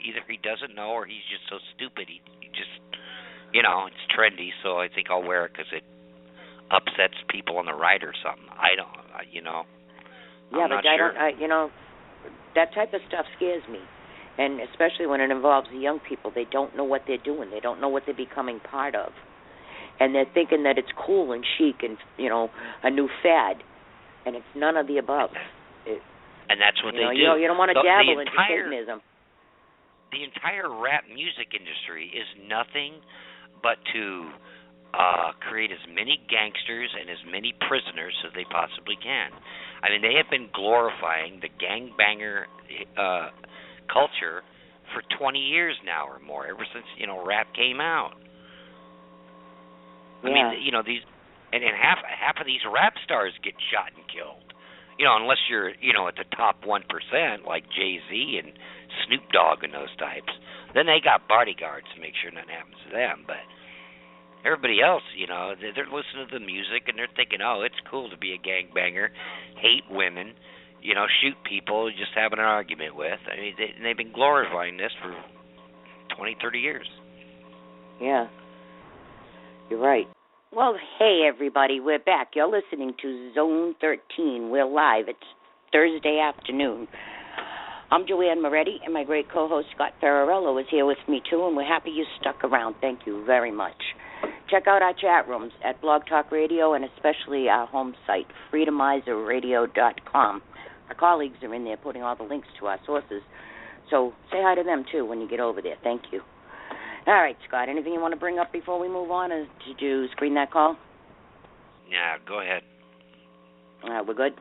B: Either he doesn't know, or he's just so stupid. He just, it's trendy, so I think I'll wear it because it upsets people on the right or something. I don't.
A: Yeah, but I don't. That type of stuff scares me. And especially when it involves the young people, they don't know what they're doing. They don't know what they're becoming part of. And they're thinking that it's cool and chic and, a new fad. And it's none of the above.
B: And that's what they do.
A: You don't want to dabble into Satanism.
B: The entire rap music industry is nothing but to create as many gangsters and as many prisoners as they possibly can. I mean, they have been glorifying the gangbanger culture for 20 years now or more, ever since rap came out. I mean, these and half of these rap stars get shot and killed. Unless you're at the top 1% like Jay-Z and Snoop Dogg and those types, then they got bodyguards to make sure nothing happens to them. But everybody else, they're listening to the music and they're thinking, oh, it's cool to be a gangbanger, hate women, shoot people, just having an argument with. I mean, they've been glorifying this for 20, 30 years.
A: Yeah, you're right. Well, hey, everybody, we're back. You're listening to Zone 13. We're live. It's Thursday afternoon. I'm Joanne Moretti, and my great co-host, Scott Ferrarello, is here with me, too, and we're happy you stuck around. Thank you very much. Check out our chat rooms at Blog Talk Radio and especially our home site, freedomizerradio.com. Our colleagues are in there putting all the links to our sources. So say hi to them, too, when you get over there. Thank you. All right, Scott, anything you want to bring up before we move on? Or did you screen that call?
B: Yeah, go ahead.
A: All right, we're good?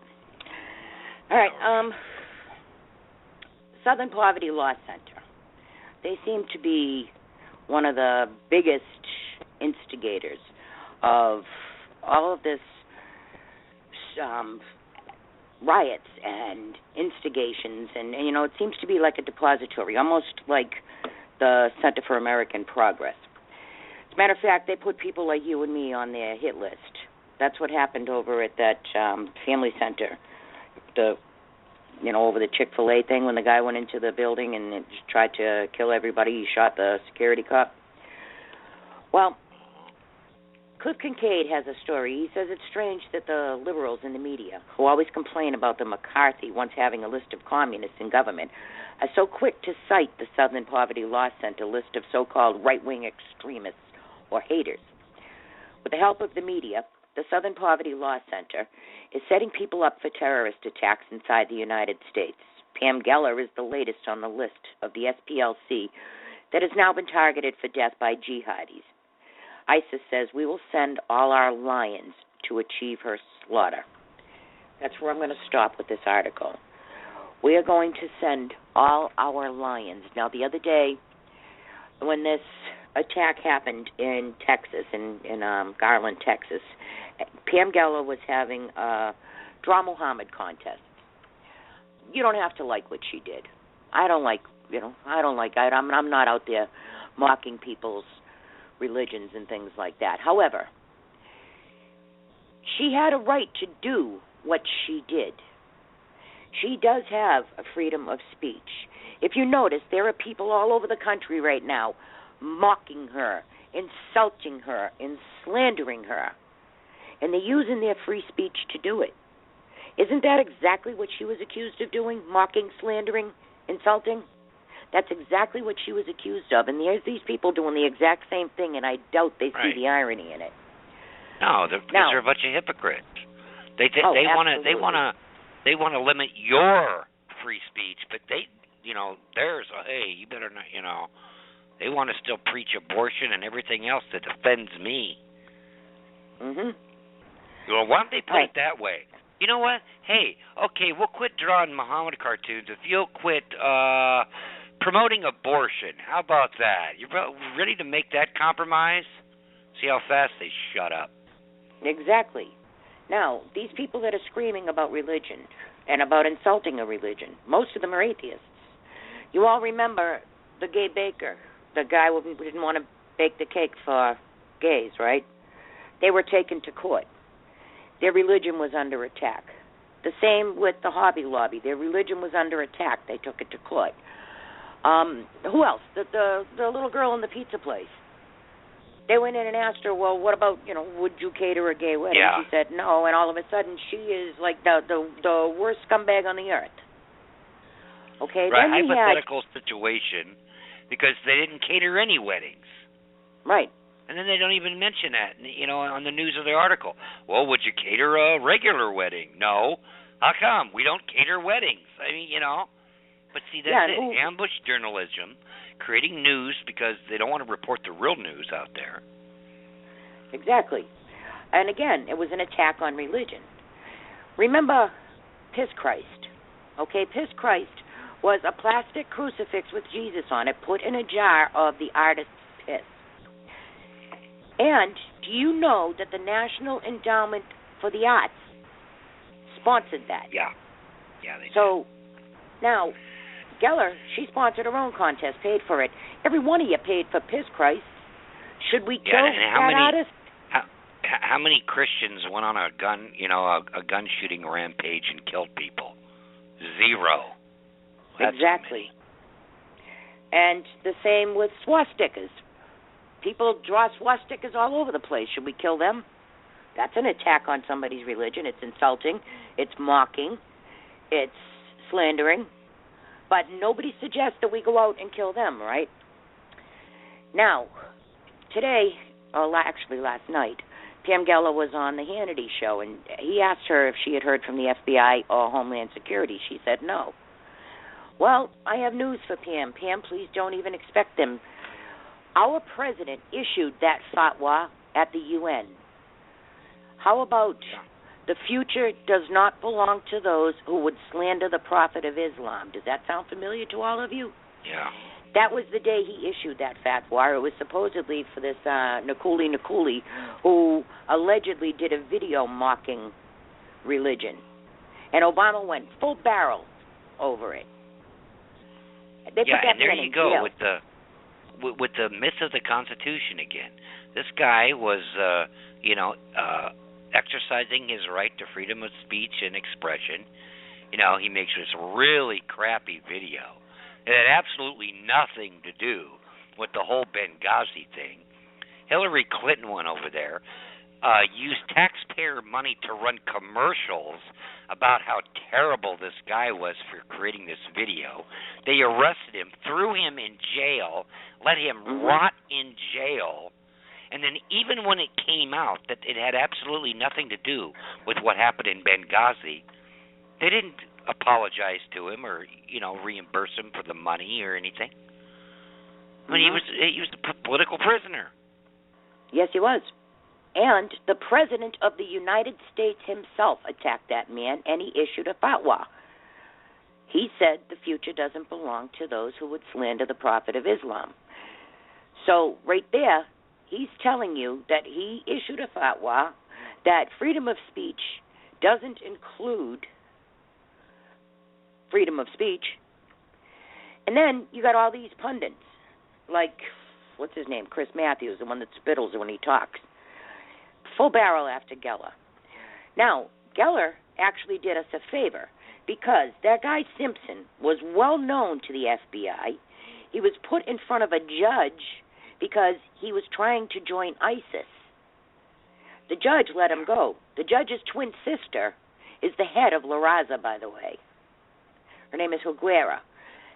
A: All right, Southern Poverty Law Center. They seem to be one of the biggest instigators of all of this riots and instigations, and it seems to be like a depository, almost like the Center for American Progress. As a matter of fact, they put people like you and me on their hit list. That's what happened over at that family center, over the Chick-fil-A thing when the guy went into the building and tried to kill everybody. He shot the security cop. Well, Cliff Kincaid has a story. He says it's strange that the liberals in the media, who always complain about the McCarthy once having a list of communists in government, are so quick to cite the Southern Poverty Law Center list of so-called right-wing extremists or haters. With the help of the media, the Southern Poverty Law Center is setting people up for terrorist attacks inside the United States. Pam Geller is the latest on the list of the SPLC that has now been targeted for death by jihadis. ISIS says we will send all our lions to achieve her slaughter. That's where I'm going to stop with this article. We are going to send all our lions. Now, the other day, when this attack happened in Texas, in Garland, Texas, Pam Geller was having a Draw Muhammad contest. You don't have to like what she did. I'm not out there mocking people's religions and things like that. However, she had a right to do what she did. She does have a freedom of speech. If you notice, there are people all over the country right now mocking her, insulting her, and slandering her. And they're using their free speech to do it. Isn't that exactly what she was accused of doing? Mocking, slandering, insulting? That's exactly what she was accused of. And there's these people doing the exact same thing, and I doubt they see the irony in it.
B: No, because they're a bunch of hypocrites. They want to limit your free speech, but theirs. Hey, you better not. They want to still preach abortion and everything else that offends me.
A: Mhm.
B: Well, why don't they put it that way? You know what? Hey, okay, we'll quit drawing Muhammad cartoons if you'll quit promoting abortion. How about that? You ready to make that compromise? See how fast they shut up.
A: Exactly. Now, these people that are screaming about religion and about insulting a religion, most of them are atheists. You all remember the gay baker, the guy who didn't want to bake the cake for gays, right? They were taken to court. Their religion was under attack. The same with the Hobby Lobby. Their religion was under attack. They took it to court. Who else? The little girl in the pizza place. They went in and asked her, well, what about, would you cater a gay wedding?
B: Yeah.
A: She said no, and all of a sudden she is like the worst scumbag on the earth. Okay?
B: Right,
A: then
B: hypothetical situation, because they didn't cater any weddings.
A: Right.
B: And then they don't even mention that, on the news of the article. Well, would you cater a regular wedding? No. How come? We don't cater weddings. I mean, But see, that's it. Ambush journalism, creating news because they don't want to report the real news out there.
A: Exactly. And again, it was an attack on religion. Remember Piss Christ. Okay, Piss Christ was a plastic crucifix with Jesus on it put in a jar of the artist's piss. And do you know that the National Endowment for the Arts sponsored that?
B: Yeah. Yeah, they
A: So now, Geller, she sponsored her own contest, paid for it. Every one of you paid for Piss Christ. Should we kill that artist?
B: How many Christians went on a gun shooting rampage and killed people? Zero. That's
A: exactly. And the same with swastikas. People draw swastikas all over the place. Should we kill them? That's an attack on somebody's religion. It's insulting. It's mocking. It's slandering. But nobody suggests that we go out and kill them, right? Now, today, actually last night, Pam Geller was on the Hannity show, and he asked her if she had heard from the FBI or Homeland Security. She said no. Well, I have news for Pam. Pam, please don't even expect them. Our president issued that fatwa at the UN. How about the future does not belong to those who would slander the Prophet of Islam? Does that sound familiar to all of you?
B: Yeah.
A: That was the day he issued that fatwa. It was supposedly for this Nakuli, who allegedly did a video mocking religion. And Obama went full barrel over it. They put that
B: and there
A: man
B: you
A: in
B: go
A: jail.
B: with the myth of the Constitution again. This guy was, exercising his right to freedom of speech and expression. He makes this really crappy video. It had absolutely nothing to do with the whole Benghazi thing. Hillary Clinton went over there, used taxpayer money to run commercials about how terrible this guy was for creating this video. They arrested him, threw him in jail, let him rot in jail, and then even when it came out that it had absolutely nothing to do with what happened in Benghazi, they didn't apologize to him or, reimburse him for the money or anything. I mean, he was a political prisoner.
A: Yes, he was. And the President of the United States himself attacked that man, and he issued a fatwa. He said the future doesn't belong to those who would slander the Prophet of Islam. So right there, he's telling you that he issued a fatwa that freedom of speech doesn't include freedom of speech. And then you got all these pundits, like, what's his name, Chris Matthews, the one that spittles when he talks. Full barrel after Geller. Now, Geller actually did us a favor because that guy Simpson was well known to the FBI. He was put in front of a judge because he was trying to join ISIS. The judge let him go. The judge's twin sister is the head of La Raza, by the way. Her name is Huguera,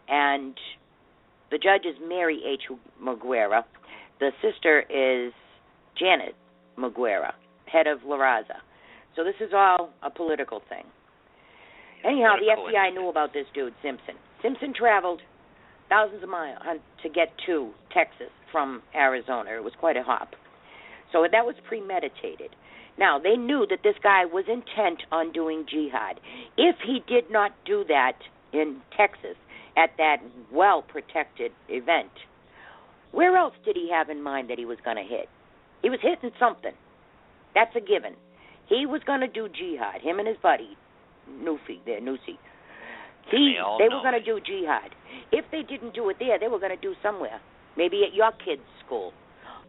A: and the judge is Mary H. Muguera. The sister is Janet Muguera, head of La Raza. So this is all a political thing. Anyhow, the FBI knew about this dude, Simpson. Simpson traveled thousands of miles to get to Texas from Arizona. It was quite a hop. So that was premeditated. Now, they knew that this guy was intent on doing jihad. If he did not do that in Texas at that well-protected event, where else did he have in mind that he was going to hit? He was hitting something. That's a given. He was going to do jihad, him and his buddy, Nusi. They were going to do jihad. If they didn't do it there, they were going to do somewhere. Maybe at your kid's school,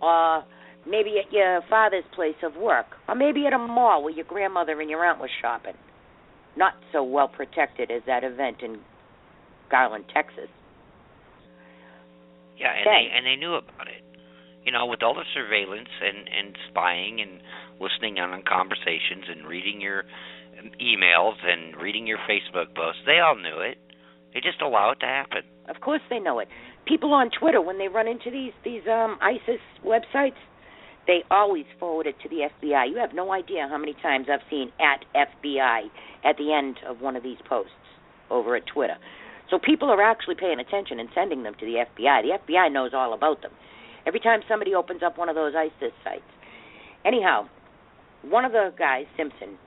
A: or maybe at your father's place of work, or maybe at a mall where your grandmother and your aunt was shopping. Not so well protected as that event in Garland, Texas.
B: Yeah, and they knew about it. You know, with all the surveillance and spying and listening in on conversations and reading your emails and reading your Facebook posts, they all knew it. They just allow it to happen.
A: Of course they know it. People on Twitter, when they run into these ISIS websites, they always forward it to the FBI. You have no idea how many times I've seen at FBI at the end of one of these posts over at Twitter. So people are actually paying attention and sending them to the FBI. The FBI knows all about them. Every time somebody opens up one of those ISIS sites. Anyhow, one of the guys, Simpson,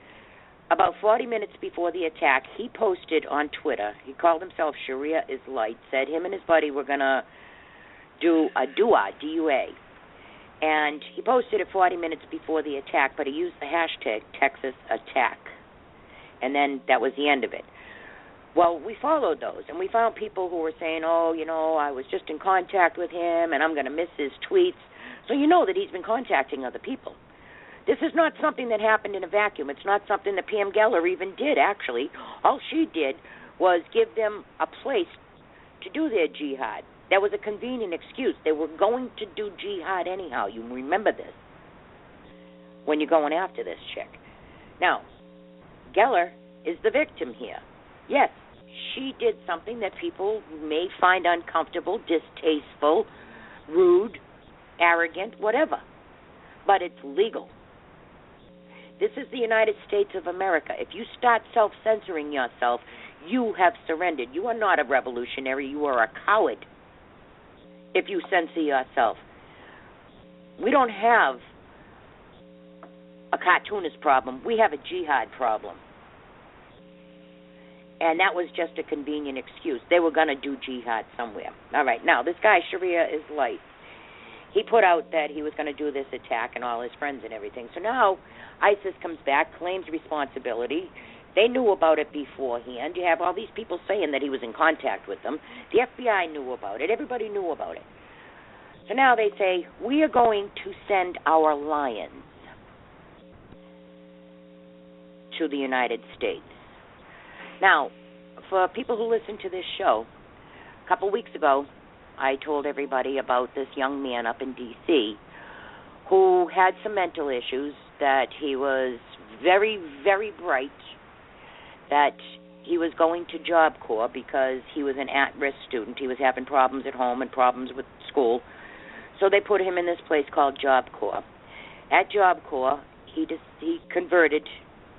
A: about 40 minutes before the attack, he posted on Twitter, he called himself Sharia is Light, said him and his buddy were going to do a dua, D-U-A. And he posted it 40 minutes before the attack, but he used the hashtag Texas Attack. And then that was the end of it. Well, we followed those, and we found people who were saying, oh, you know, I was just in contact with him, and I'm going to miss his tweets. So you know that he's been contacting other people. This is not something that happened in a vacuum. It's not something that Pam Geller even did, actually. All she did was give them a place to do their jihad. That was a convenient excuse. They were going to do jihad anyhow. You remember this when you're going after this chick. Now, Geller is the victim here. Yes, she did something that people may find uncomfortable, distasteful, rude, arrogant, whatever. But it's legal. This is the United States of America. If you start self-censoring yourself, you have surrendered. You are not a revolutionary. You are a coward if you censor yourself. We don't have a cartoonist problem. We have a jihad problem. And that was just a convenient excuse. They were going to do jihad somewhere. All right, now, this guy, Sharia is Light, he put out that he was going to do this attack and all his friends and everything. So now ISIS comes back, claims responsibility. They knew about it beforehand. You have all these people saying that he was in contact with them. The FBI knew about it. Everybody knew about it. So now they say, we are going to send our lions to the United States. Now, for people who listen to this show, a couple weeks ago, I told everybody about this young man up in D.C. who had some mental issues, that he was very, very bright, that he was going to Job Corps because he was an at-risk student. He was having problems at home and problems with school. So they put him in this place called Job Corps. At Job Corps, he converted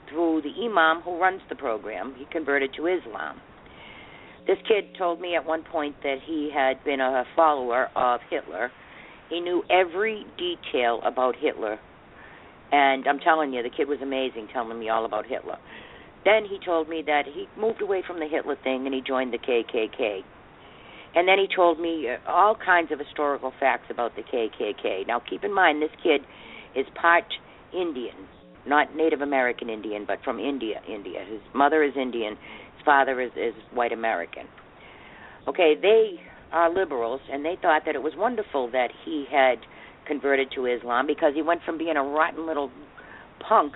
A: through the imam who runs the program. He converted to Islam. This kid told me at one point that he had been a follower of Hitler. He knew every detail about Hitler. And I'm telling you, the kid was amazing telling me all about Hitler. Then he told me that he moved away from the Hitler thing and he joined the KKK. And then he told me all kinds of historical facts about the KKK. Now, keep in mind, this kid is part Indian, not Native American Indian, but from India. His mother is Indian. His father is white American. Okay, they are liberals, and they thought that it was wonderful that he had converted to Islam because he went from being a rotten little punk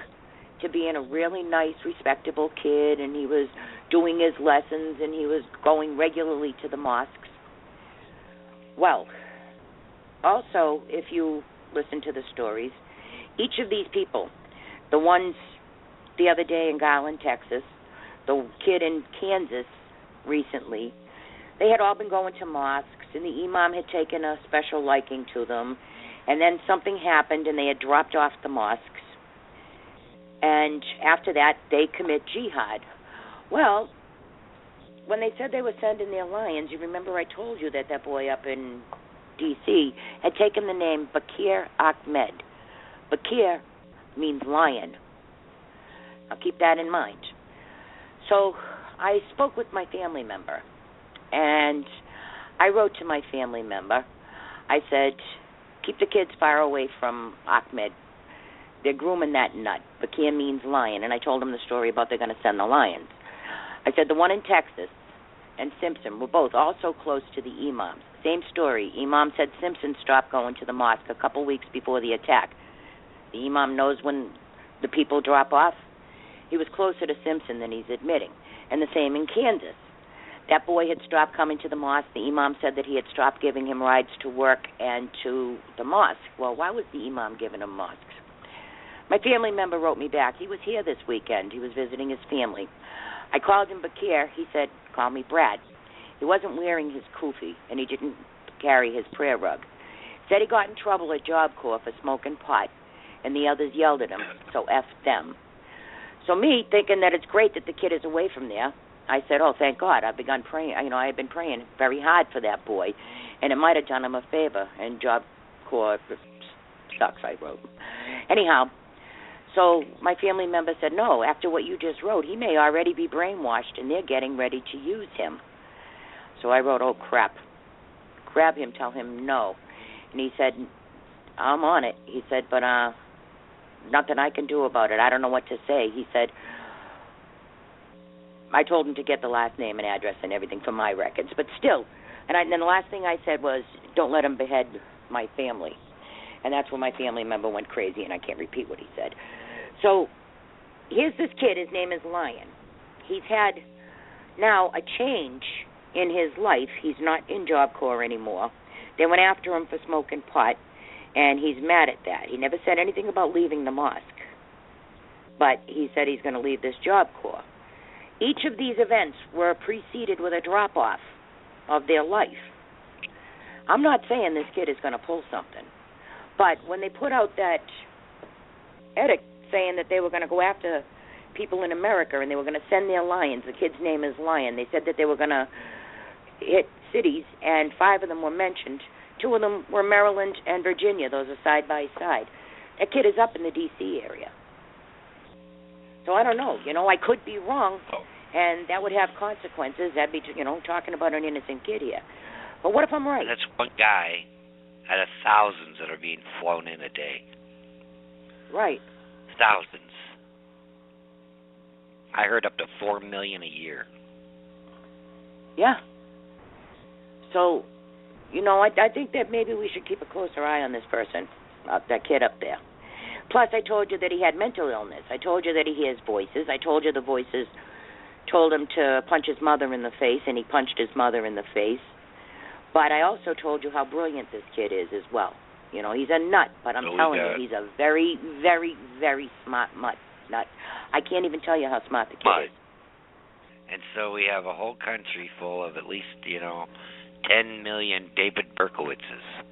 A: to being a really nice, respectable kid, and he was doing his lessons, and he was going regularly to the mosques. Well, also, if you listen to the stories, each of these people, the ones the other day in Garland, Texas, the kid in Kansas recently. They had all been going to mosques, and the imam had taken a special liking to them. And then something happened, and they had dropped off the mosques. And after that, they commit jihad. Well, when they said they were sending their lions, you remember I told you that that boy up in D.C. had taken the name Bakir Ahmed. Bakir means lion. I'll keep that in mind. So I spoke with my family member, and I wrote to my family member. I said, keep the kids far away from Ahmed. They're grooming that nut. Bakir means lion. And I told them the story about they're going to send the lions. I said the one in Texas and Simpson were both also close to the imams. Same story. Imam said Simpson stopped going to the mosque a couple weeks before the attack. The imam knows when the people drop off. He was closer to Simpson than he's admitting. And the same in Kansas. That boy had stopped coming to the mosque. The imam said that he had stopped giving him rides to work and to the mosque. Well, why was the imam giving him mosques? My family member wrote me back. He was here this weekend. He was visiting his family. I called him Bakir. He said, call me Brad. He wasn't wearing his kufi, and he didn't carry his prayer rug. Said he got in trouble at Job Corps for smoking pot, and the others yelled at him, so F them. So me, thinking that it's great that the kid is away from there, I said, oh, thank God. I've begun praying. I had been praying very hard for that boy, and it might have done him a favor. And Job Corps sucks, I wrote. Anyhow, so my family member said, no, after what you just wrote, he may already be brainwashed, and they're getting ready to use him. So I wrote, oh, crap. Grab him, tell him no. And he said, I'm on it. He said, but nothing I can do about it. I don't know what to say. He said, I told him to get the last name and address and everything for my records. But still, and then the last thing I said was, don't let him behead my family. And that's when my family member went crazy, and I can't repeat what he said. So here's this kid. His name is Lion. He's had now a change in his life. He's not in Job Corps anymore. They went after him for smoking pot, and he's mad at that. He never said anything about leaving the mosque, but he said he's going to leave this Job Corps. Each of these events were preceded with a drop-off of their life. I'm not saying this kid is going to pull something, but when they put out that edict saying that they were going to go after people in America and they were going to send their lions, the kid's name is Lion, they said that they were going to hit cities, and 5 of them were mentioned. 2 of them were Maryland and Virginia. Those are side by side. That kid is up in the D.C. area. So I don't know. I could be wrong, and that would have consequences. That'd be, talking about an innocent kid here. But what if I'm right?
B: That's one guy out of thousands that are being flown in a day.
A: Right.
B: Thousands. I heard up to $4 million a year.
A: Yeah. So, I think that maybe we should keep a closer eye on this person, that kid up there. Plus, I told you that he had mental illness. I told you that he hears voices. I told you the voices told him to punch his mother in the face, and he punched his mother in the face. But I also told you how brilliant this kid is as well. He's a nut, but I'm telling you, he's a very, very, very smart nut. I can't even tell you how smart the kid is.
B: And so we have a whole country full of at least, 10 million David Berkowitzes.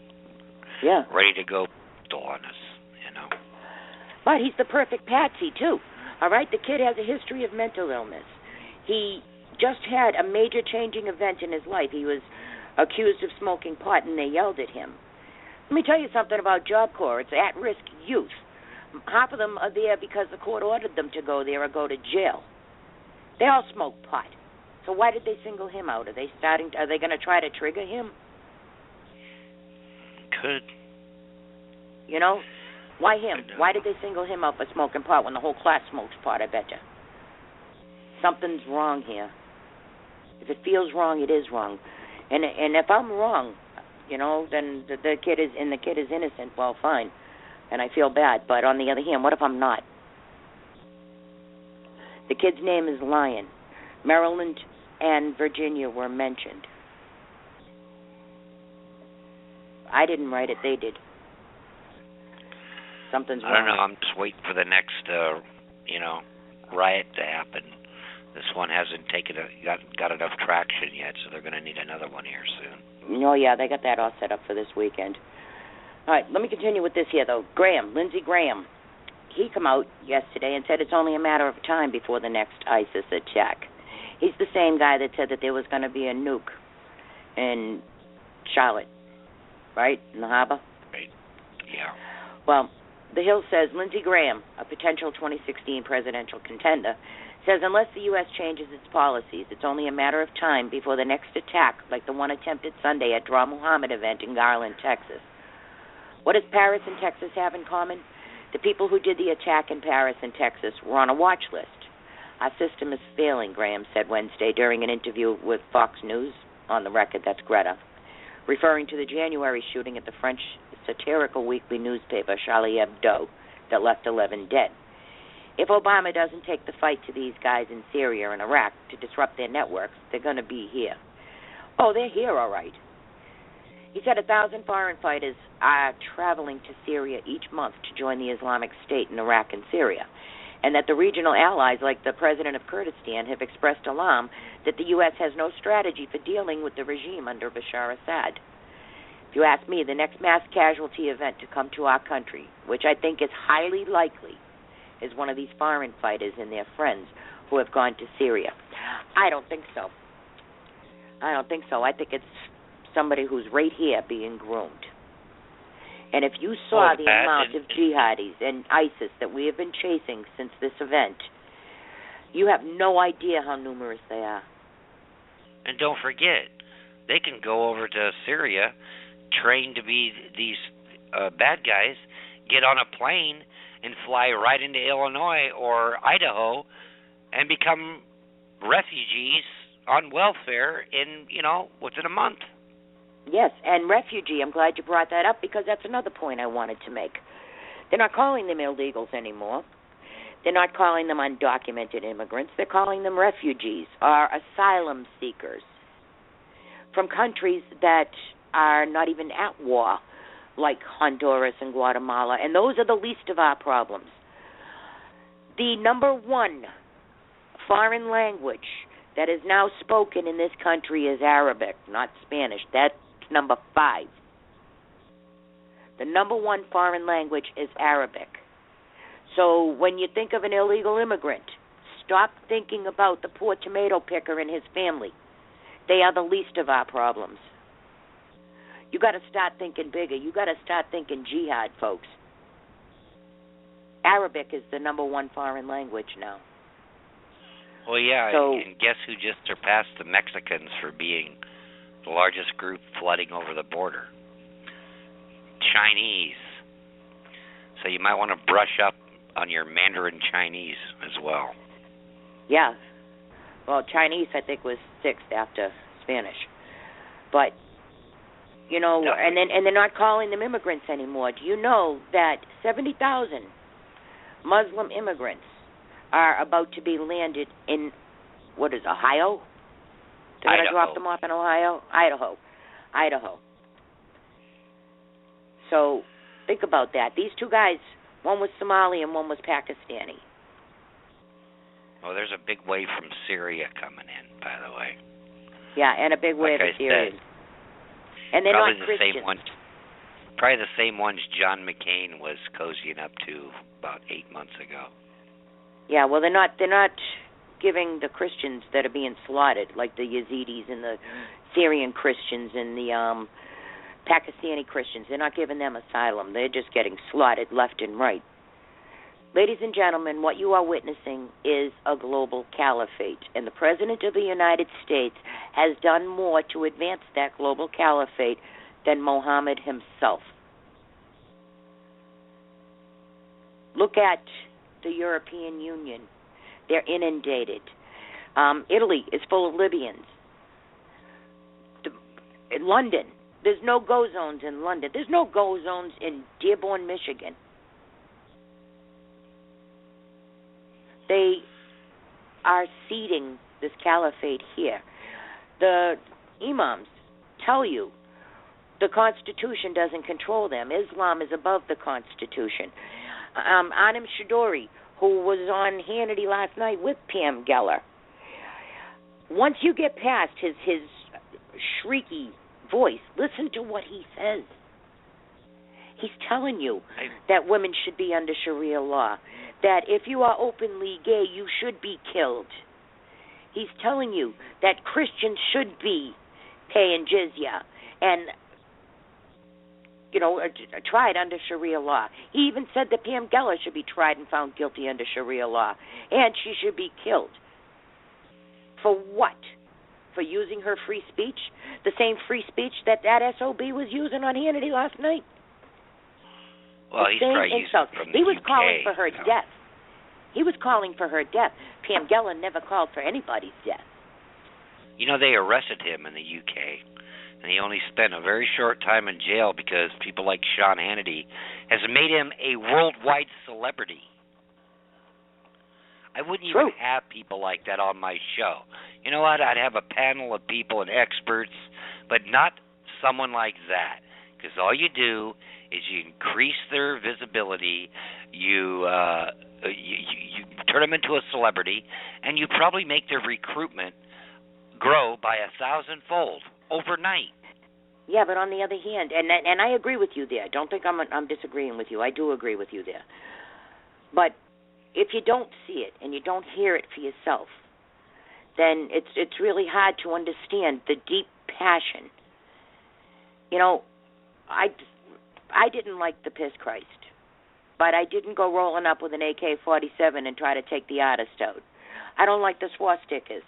A: Yeah.
B: Ready to go on us,
A: But he's the perfect patsy, too. All right? The kid has a history of mental illness. He just had a major changing event in his life. He was accused of smoking pot, and they yelled at him. Let me tell you something about Job Corps. It's at-risk youth. Half of them are there because the court ordered them to go there or go to jail. They all smoke pot. So why did they single him out? Are they going to try to trigger him?
B: Could.
A: Why him? Why did they single him out for smoking pot when the whole class smokes pot, I bet you? Something's wrong here. If it feels wrong, it is wrong. And if I'm wrong, then the kid is innocent, well, fine. And I feel bad. But on the other hand, what if I'm not? The kid's name is Lion. Maryland and Virginia were mentioned. I didn't write it, they did. Something's wrong.
B: I don't know, I'm just waiting for the next, riot to happen. This one hasn't got enough traction yet, so they're going to need another one here soon.
A: Oh, yeah, they got that all set up for this weekend. All right, let me continue with this here, though. Lindsey Graham, he come out yesterday and said it's only a matter of time before the next ISIS attack. He's the same guy that said that there was going to be a nuke in Charlotte, right, in the harbor?
B: Right, yeah.
A: Well, The Hill says Lindsey Graham, a potential 2016 presidential contender, says unless the U.S. changes its policies, it's only a matter of time before the next attack, like the one attempted Sunday at Dra Muhammad event in Garland, Texas. What does Paris and Texas have in common? The people who did the attack in Paris and Texas were on a watch list. Our system is failing, Graham said Wednesday during an interview with Fox News. On the record, that's Greta, referring to the January shooting at the French satirical weekly newspaper Charlie Hebdo that left 11 dead. If Obama doesn't take the fight to these guys in Syria and Iraq to disrupt their networks, they're going to be here. Oh, they're here, all right. He said 1,000 foreign fighters are traveling to Syria each month to join the Islamic State in Iraq and Syria, and that the regional allies, like the president of Kurdistan, have expressed alarm that the U.S. has no strategy for dealing with the regime under Bashar Assad. If you ask me, the next mass casualty event to come to our country, which I think is highly likely, is one of these foreign fighters and their friends who have gone to Syria. I don't think so. I think it's somebody who's right here being groomed. And if you saw the amount of jihadis and ISIS that we have been chasing since this event, you have no idea how numerous they are.
B: And don't forget, they can go over to Syria, train to be these bad guys, get on a plane and fly right into Illinois or Idaho and become refugees on welfare in, within a month.
A: Yes, and refugee, I'm glad you brought that up because that's another point I wanted to make. They're not calling them illegals anymore. They're not calling them undocumented immigrants. They're calling them refugees or asylum seekers from countries that are not even at war, like Honduras and Guatemala, and those are the least of our problems. The number one foreign language that is now spoken in this country is Arabic, not Spanish. That's number 5. The number one foreign language is Arabic. So when you think of an illegal immigrant, stop thinking about the poor tomato picker and his family. They are the least of our problems. You got to start thinking bigger. You got to start thinking jihad, folks. Arabic is the number one foreign language now.
B: Well, yeah, and guess who just surpassed the Mexicans for being the largest group flooding over the border? Chinese. So you might want to brush up on your Mandarin Chinese as well.
A: Yeah. Well, Chinese, I think, was 6th after Spanish. But, and they're not calling them immigrants anymore. Do you know that 70,000 Muslim immigrants are about to be landed in, Ohio? They're going to drop them off in Ohio? Idaho. So think about that. These two guys, one was Somali and one was Pakistani.
B: Well, there's a big wave from Syria coming in, by the way.
A: Yeah, and a big wave of Syrians. And they're
B: probably
A: not Christians.
B: Probably the same ones John McCain was cozying up to about 8 months ago.
A: Yeah, well, they're not giving the Christians that are being slaughtered, like the Yazidis and the Syrian Christians and the Pakistani Christians. They're not giving them asylum. They're just getting slaughtered left and right. Ladies and gentlemen, what you are witnessing is a global caliphate, and the President of the United States has done more to advance that global caliphate than Mohammed himself. Look at the European Union. They're inundated. Italy is full of Libyans. In London, there's no go zones in London. There's no go zones in Dearborn, Michigan. They are seeding this caliphate here. The imams tell you the Constitution doesn't control them. Islam is above the Constitution. Anam Shadori, who was on Hannity last night with Pam Geller. Once you get past his shrieky voice, listen to what he says. He's telling you that women should be under Sharia law, that if you are openly gay, you should be killed. He's telling you that Christians should be paying jizya and, tried under Sharia law. He even said that Pam Geller should be tried and found guilty under Sharia law, and she should be killed. For what? For using her free speech? The same free speech that SOB was using on Hannity last night?
B: Well, he's probably using it from the
A: He was
B: UK,
A: calling for her death. He was calling for her death. Pam Geller never called for anybody's death.
B: They arrested him in the UK, and he only spent a very short time in jail because people like Sean Hannity has made him a worldwide celebrity. I wouldn't even have people like that on my show. You know what? I'd have a panel of people and experts, but not someone like that. Because all you do is you increase their visibility, you turn them into a celebrity, and you probably make their recruitment grow by 1,000-fold overnight.
A: Yeah, but on the other hand, and I agree with you there. Don't think I'm disagreeing with you. I do agree with you there. But if you don't see it and you don't hear it for yourself, then it's really hard to understand the deep passion. I didn't like the Piss Christ, but I didn't go rolling up with an AK-47 and try to take the artist out. I don't like the swastikas.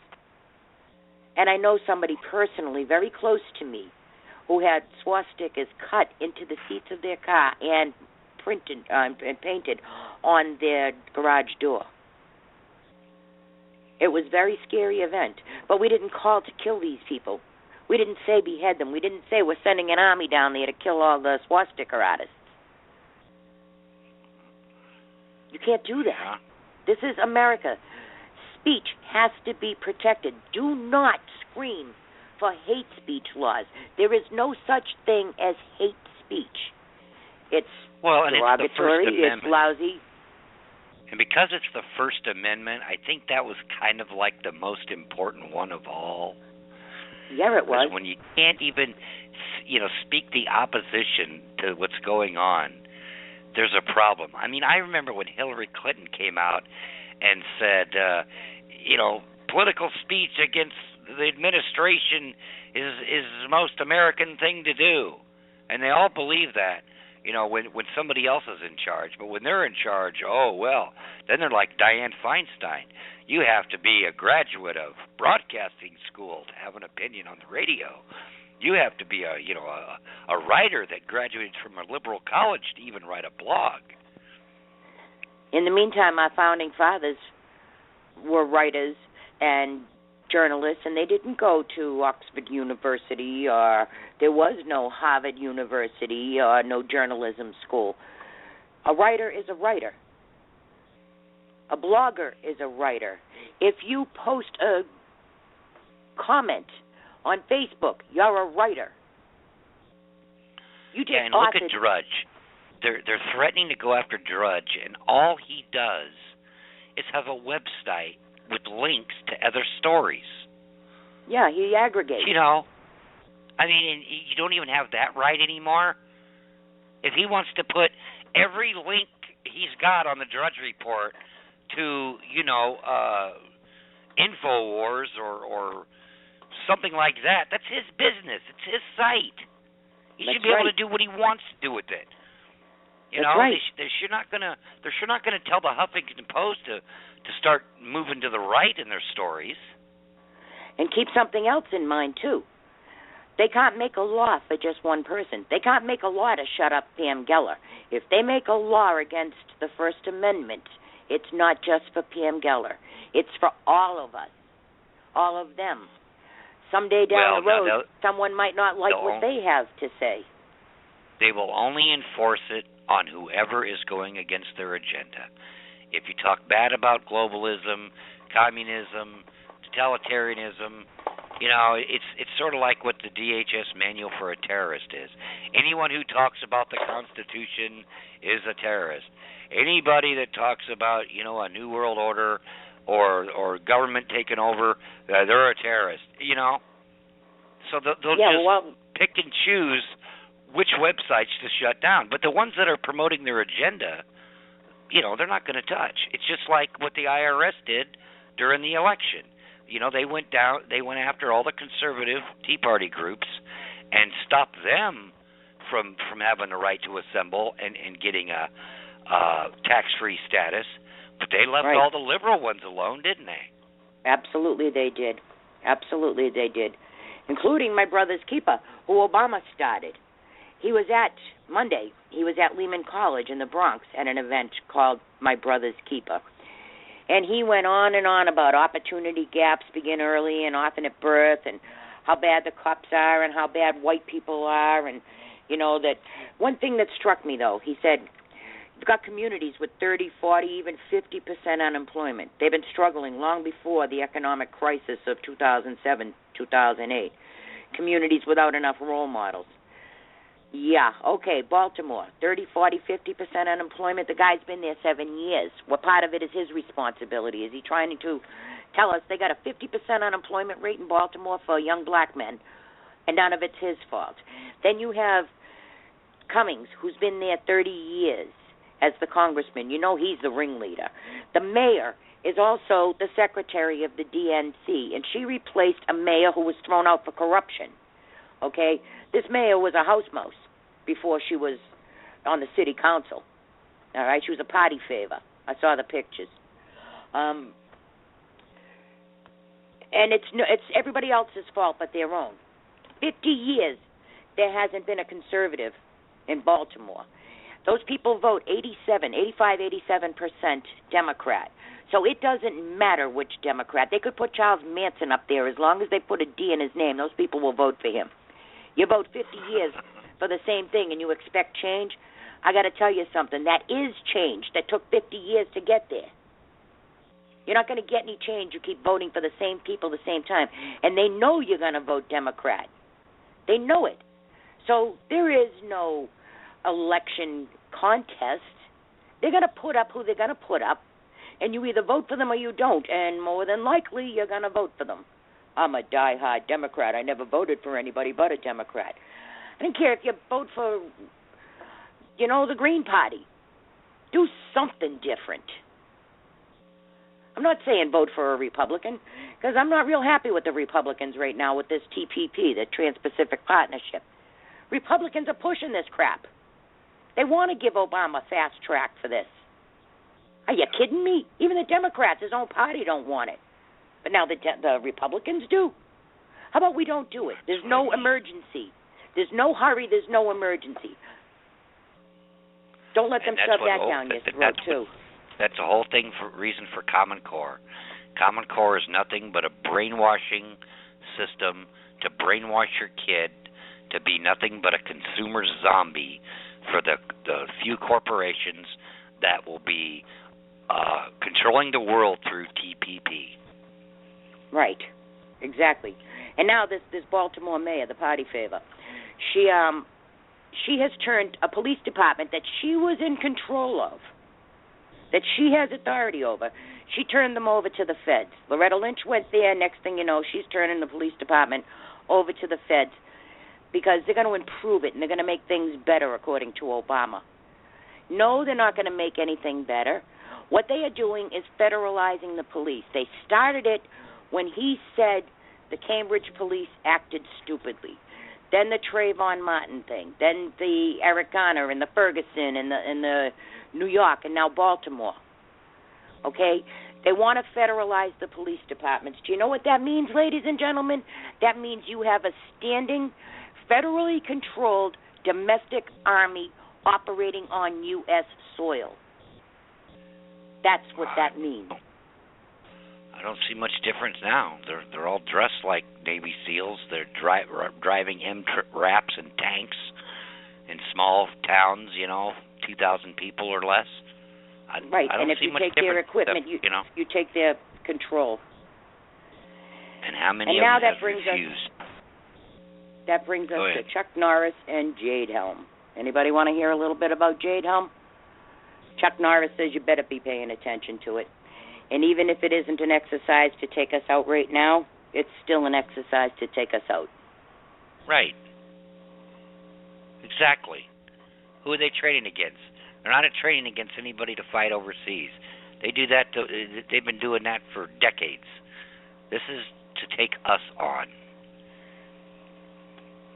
A: And I know somebody personally, very close to me, who had swastikas cut into the seats of their car and printed and painted on their garage door. It was a very scary event, but we didn't call to kill these people. We didn't say behead them. We didn't say we're sending an army down there to kill all the swastika artists. You can't do that. This is America. Speech has to be protected. Do not scream for hate speech laws. There is no such thing as hate speech. It's derogatory, it's lousy.
B: And because it's the First Amendment, I think that was kind of like the most important one of all.
A: Yeah, it was.
B: When you can't even, speak the opposition to what's going on, there's a problem. I mean, I remember when Hillary Clinton came out and said, political speech against the administration is the most American thing to do. And they all believe that, when somebody else is in charge. But when they're in charge, then they're like Dianne Feinstein. You have to be a graduate of broadcasting school to have an opinion on the radio. You have to be a writer that graduated from a liberal college to even write a blog.
A: In the meantime, our founding fathers were writers and journalists, and they didn't go to Oxford University, or there was no Harvard University, or no journalism school. A writer is a writer. A blogger is a writer. If you post a comment on Facebook, you're a writer. You just
B: and look at Drudge. They're threatening to go after Drudge, and all he does is have a website with links to other stories.
A: Yeah, he aggregates.
B: You don't even have that right anymore. If he wants to put every link he's got on the Drudge Report to, InfoWars or something like that, that's his business. It's his site. He should be able to do what he wants to do with it. They're sure not gonna tell the Huffington Post to start moving to the right in their stories.
A: And keep something else in mind too. They can't make a law for just one person. They can't make a law to shut up Pam Geller. If they make a law against the First Amendment, it's not just for Pam Geller. It's for all of us, all of them. Someday down the road, someone might not like what they have to say.
B: They will only enforce it on whoever is going against their agenda. If you talk bad about globalism, communism, totalitarianism, You know, it's sort of like what the DHS manual for a terrorist is. Anyone who talks about the Constitution is a terrorist. Anybody that talks about, you know, a new world order or government taking over, they're a terrorist. You know, so they'll just pick and choose which websites to shut down. But the ones that are promoting their agenda, you know, they're not going to touch. It's just like what the IRS did during the election. You know, they went after all the conservative Tea Party groups and stopped them from having the right to assemble and getting a tax-free status. But they left all the liberal ones alone, didn't they?
A: Absolutely they did. Absolutely they did. Including my brother's keeper, who Obama started. He was at Lehman College in the Bronx at an event called My Brother's Keeper. And he went on and on about opportunity gaps begin early and often at birth, and how bad the cops are and how bad white people are. And, you know, that one thing that struck me, though, he said, you've got communities with 30, 40, even 50% unemployment. They've been struggling long before the economic crisis of 2007, 2008. Communities without enough role models. Yeah, okay, Baltimore, 30, 40, 50% unemployment. The guy's been there 7 years. What part of it is his responsibility? Is he trying to tell us they got a 50% unemployment rate in Baltimore for young black men, and none of it's his fault? Then you have Cummings, who's been there 30 years as the congressman. You know he's the ringleader. The mayor is also the secretary of the DNC, and she replaced a mayor who was thrown out for corruption. Okay? This mayor was a house mouse before she was on the city council. All right? She was a party favor. I saw the pictures. And it's everybody else's fault but their own. 50 years there hasn't been a conservative in Baltimore. Those people vote 87% Democrat. So it doesn't matter which Democrat. They could put Charles Manson up there. As long as they put a D in his name, those people will vote for him. You vote 50 years for the same thing and you expect change? I got to tell you something. That is change that took 50 years to get there. You're not going to get any change. You keep voting for the same people the same time. And they know you're going to vote Democrat. They know it. So there is no election contest. They're going to put up who they're going to put up, and you either vote for them or you don't, and more than likely you're going to vote for them. I'm a die-hard Democrat. I never voted for anybody but a Democrat. I don't care if you vote for, the Green Party. Do something different. I'm not saying vote for a Republican, because I'm not real happy with the Republicans right now with this TPP, the Trans-Pacific Partnership. Republicans are pushing this crap. They want to give Obama a fast track for this. Are you kidding me? Even the Democrats, his own party, don't want it. But now the Republicans do. How about we don't do it? There's no emergency. There's no hurry. There's no emergency. Don't let them shove that down your throat, too.
B: That's the whole reason for Common Core. Common Core is nothing but a brainwashing system to brainwash your kid to be nothing but a consumer zombie for the few corporations that will be controlling the world through TPP.
A: Right, exactly. And now this Baltimore mayor, the party favor, she has turned a police department that she was in control of, that she has authority over, she turned them over to the feds. Loretta Lynch went there. Next thing you know, she's turning the police department over to the feds because they're going to improve it and they're going to make things better, according to Obama. No, they're not going to make anything better. What they are doing is federalizing the police. They started it when he said the Cambridge police acted stupidly. Then the Trayvon Martin thing. Then the Eric Garner and the Ferguson and the New York and now Baltimore. Okay? They want to federalize the police departments. Do you know what that means, ladies and gentlemen? That means you have a standing, federally controlled domestic army operating on U.S. soil. That's what that means.
B: I don't see much difference now. They're all dressed like Navy SEALs. They're driving MRAPs and tanks in small towns, 2,000 people or less.
A: Right,
B: I don't
A: and if
B: see
A: you
B: much
A: take their equipment, you take their control.
B: And how many
A: And
B: of
A: now
B: them
A: that
B: have
A: brings
B: refused?
A: That brings us
B: Go
A: to
B: ahead.
A: Chuck Norris and Jade Helm. Anybody want to hear a little bit about Jade Helm? Chuck Norris says you better be paying attention to it. And even if it isn't an exercise to take us out right now, it's still an exercise to take us out.
B: Right. Exactly. Who are they trading against? They're not trading against anybody to fight overseas. They do that. They've been doing that for decades. This is to take us on.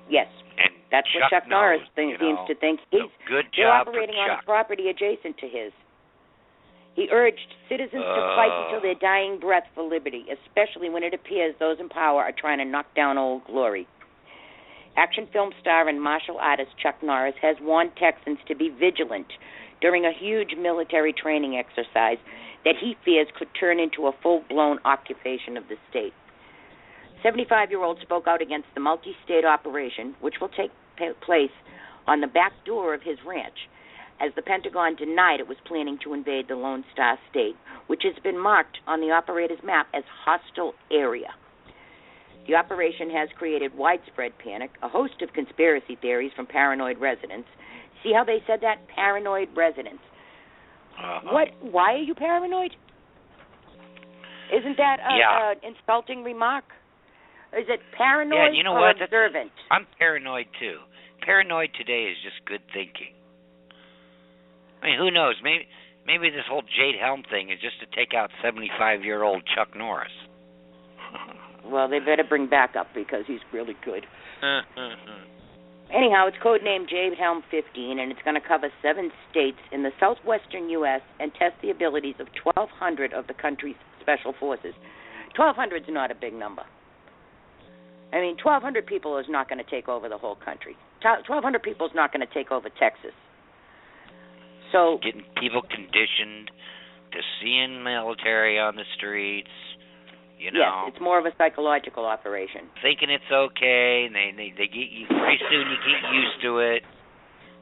A: Yes,
B: And
A: that's what Chuck Norris seems to think.
B: Good
A: They're
B: job
A: operating
B: for
A: on
B: Chuck.
A: a property adjacent to his. He urged citizens to fight until their dying breath for liberty, especially when it appears those in power are trying to knock down Old Glory. Action film star and martial artist Chuck Norris has warned Texans to be vigilant during a huge military training exercise that he fears could turn into a full-blown occupation of the state. 75-year-old spoke out against the multi-state operation, which will take place on the back door of his ranch, as the Pentagon denied it was planning to invade the Lone Star State, which has been marked on the operator's map as hostile area. The operation has created widespread panic, a host of conspiracy theories from paranoid residents. See how they said that? Paranoid residents. What? Why are you paranoid? Isn't that an insulting remark? Is it paranoid
B: you know
A: or
B: what?
A: observant?
B: I'm paranoid too. Paranoid today is just good thinking. I mean, who knows? Maybe this whole Jade Helm thing is just to take out 75-year-old Chuck Norris.
A: Well, they better bring backup because he's really good. Anyhow, it's codenamed Jade Helm 15, and it's going to cover 7 states in the southwestern U.S. and test the abilities of 1,200 of the country's special forces. 1,200 is not a big number. I mean, 1,200 people is not going to take over the whole country. 1,200 people is not going to take over Texas. So
B: getting people conditioned to seeing military on the streets, you know.
A: Yes, it's more of a psychological operation.
B: Thinking it's okay, and they get you pretty soon. You get used to it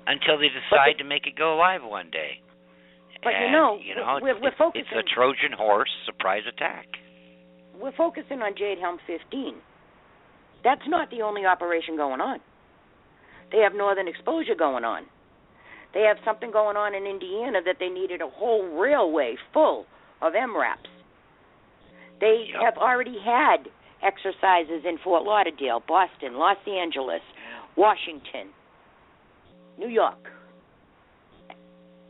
B: until they decide to make it go live one day.
A: But
B: and,
A: we're focusing.
B: It's a Trojan horse surprise attack.
A: We're focusing on Jade Helm 15. That's not the only operation going on. They have Northern Exposure going on. They have something going on in Indiana that they needed a whole railway full of MRAPs. They have already had exercises in Fort Lauderdale, Boston, Los Angeles, Washington, New York,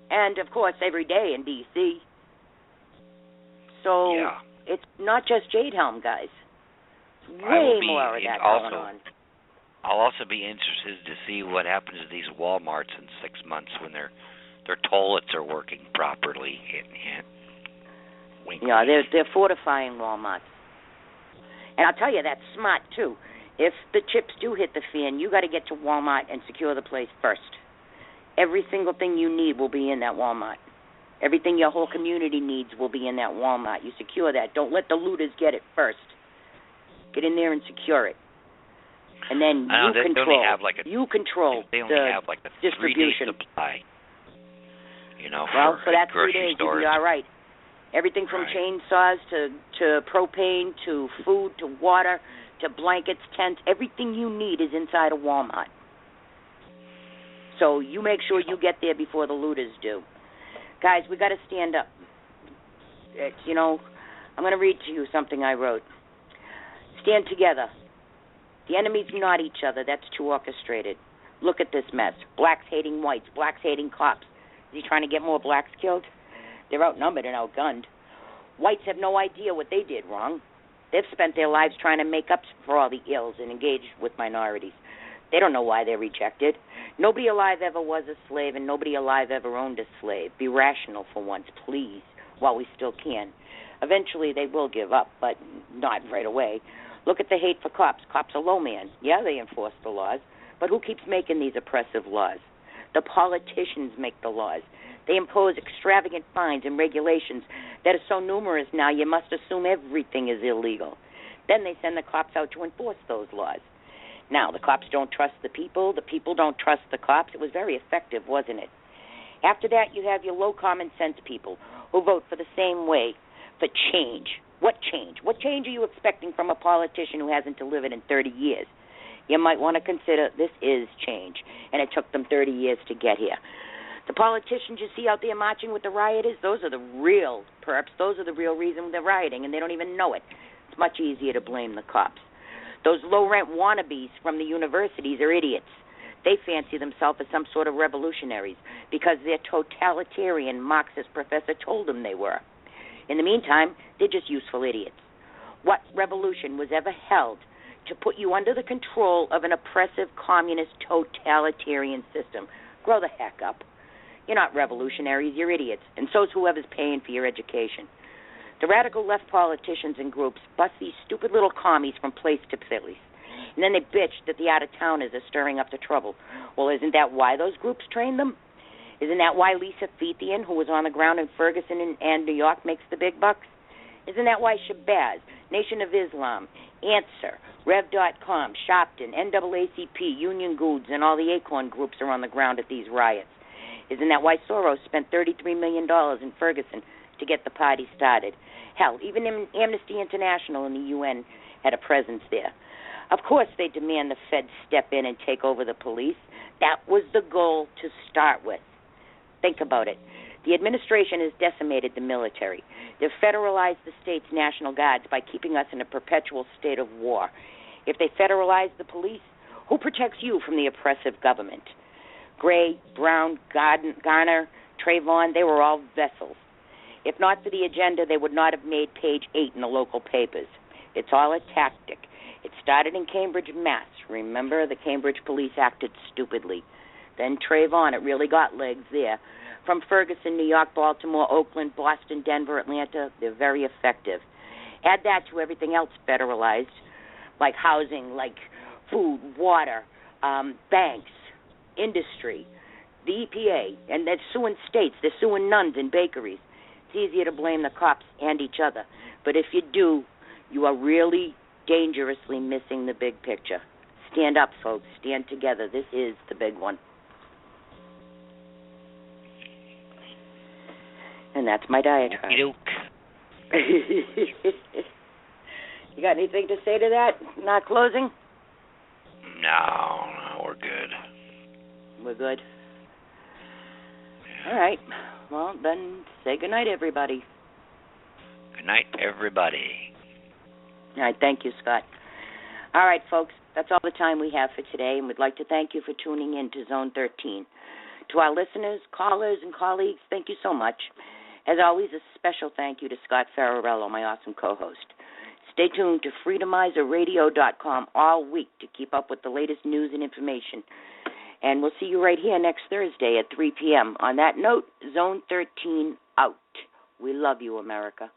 A: and, of course, every day in D.C. So it's not just Jade Helm, guys. Way more of that going on.
B: I'll also be interested to see what happens to these Walmarts in 6 months when their toilets are working properly. Wink,
A: yeah, they're fortifying Walmarts. And I'll tell you, that's smart, too. If the chips do hit the fan, you got to get to Walmart and secure the place first. Every single thing you need will be in that Walmart. Everything your whole community needs will be in that Walmart. You secure that. Don't let the looters get it first. Get in there and secure it. And then you control
B: they only have like a
A: distribution.
B: 3-day supply.
A: Well, for that 3 days,
B: stores.
A: you'll be all right. Everything from chainsaws to propane to food to water to blankets, tents, everything you need is inside a Walmart. So you make sure you get there before the looters do. Guys, we got to stand up. I'm going to read to you something I wrote. Stand together. The enemies not each other. That's too orchestrated. Look at this mess. Blacks hating whites. Blacks hating cops. Is he trying to get more blacks killed? They're outnumbered and outgunned. Whites have no idea what they did wrong. They've spent their lives trying to make up for all the ills and engage with minorities. They don't know why they're rejected. Nobody alive ever was a slave, and nobody alive ever owned a slave. Be rational for once, please, while we still can. Eventually they will give up, but not right away. Look at the hate for cops. Cops are low man. Yeah, they enforce the laws, but who keeps making these oppressive laws? The politicians make the laws. They impose extravagant fines and regulations that are so numerous now you must assume everything is illegal. Then they send the cops out to enforce those laws. Now, the cops don't trust the people don't trust the cops. It was very effective, wasn't it? After that, you have your low common sense people who vote for the same way, for change. What change? What change are you expecting from a politician who hasn't delivered in 30 years? You might want to consider this is change, and it took them 30 years to get here. The politicians you see out there marching with the rioters, those are the real perps. Those are the real reason they're rioting, and they don't even know it. It's much easier to blame the cops. Those low-rent wannabes from the universities are idiots. They fancy themselves as some sort of revolutionaries because their totalitarian Marxist professor told them they were. In the meantime, they're just useful idiots. What revolution was ever held to put you under the control of an oppressive communist totalitarian system? Grow the heck up. You're not revolutionaries, you're idiots, and so's whoever's paying for your education. The radical left politicians and groups bust these stupid little commies from place to place, and then they bitch that the out-of-towners are stirring up the trouble. Well, isn't that why those groups trained them? Isn't that why Lisa Fethian, who was on the ground in Ferguson and New York, makes the big bucks? Isn't that why Shabazz, Nation of Islam, Answer, Rev.com, Shopton, NAACP, Union Goods, and all the Acorn groups are on the ground at these riots? Isn't that why Soros spent $33 million in Ferguson to get the party started? Hell, even Amnesty International and the UN had a presence there. Of course they demand the feds step in and take over the police. That was the goal to start with. Think about it. The administration has decimated the military. They've federalized the state's National Guards by keeping us in a perpetual state of war. If they federalize the police, who protects you from the oppressive government? Gray, Brown, Garner, Trayvon, they were all vessels. If not for the agenda, they would not have made page 8 in the local papers. It's all a tactic. It started in Cambridge, Mass. Remember, the Cambridge police acted stupidly. Then Trayvon, it really got legs there. From Ferguson, New York, Baltimore, Oakland, Boston, Denver, Atlanta, they're very effective. Add that to everything else federalized, like housing, like food, water, banks, industry, the EPA, and they're suing states, they're suing nuns and bakeries. It's easier to blame the cops and each other. But if you do, you are really dangerously missing the big picture. Stand up, folks. Stand together. This is the big one. And that's my diatribe. You got anything to say to that? Not closing?
B: No, we're good.
A: We're good. All right. Well, then say goodnight, everybody.
B: Good night, everybody.
A: All right. Thank you, Scott. All right, folks. That's all the time we have for today, and we'd like to thank you for tuning in to Zone 13. To our listeners, callers, and colleagues, thank you so much. As always, a special thank you to Scott Ferrarello, my awesome co-host. Stay tuned to freedomizerradio.com all week to keep up with the latest news and information. And we'll see you right here next Thursday at 3 p.m. On that note, Zone 13 out. We love you, America.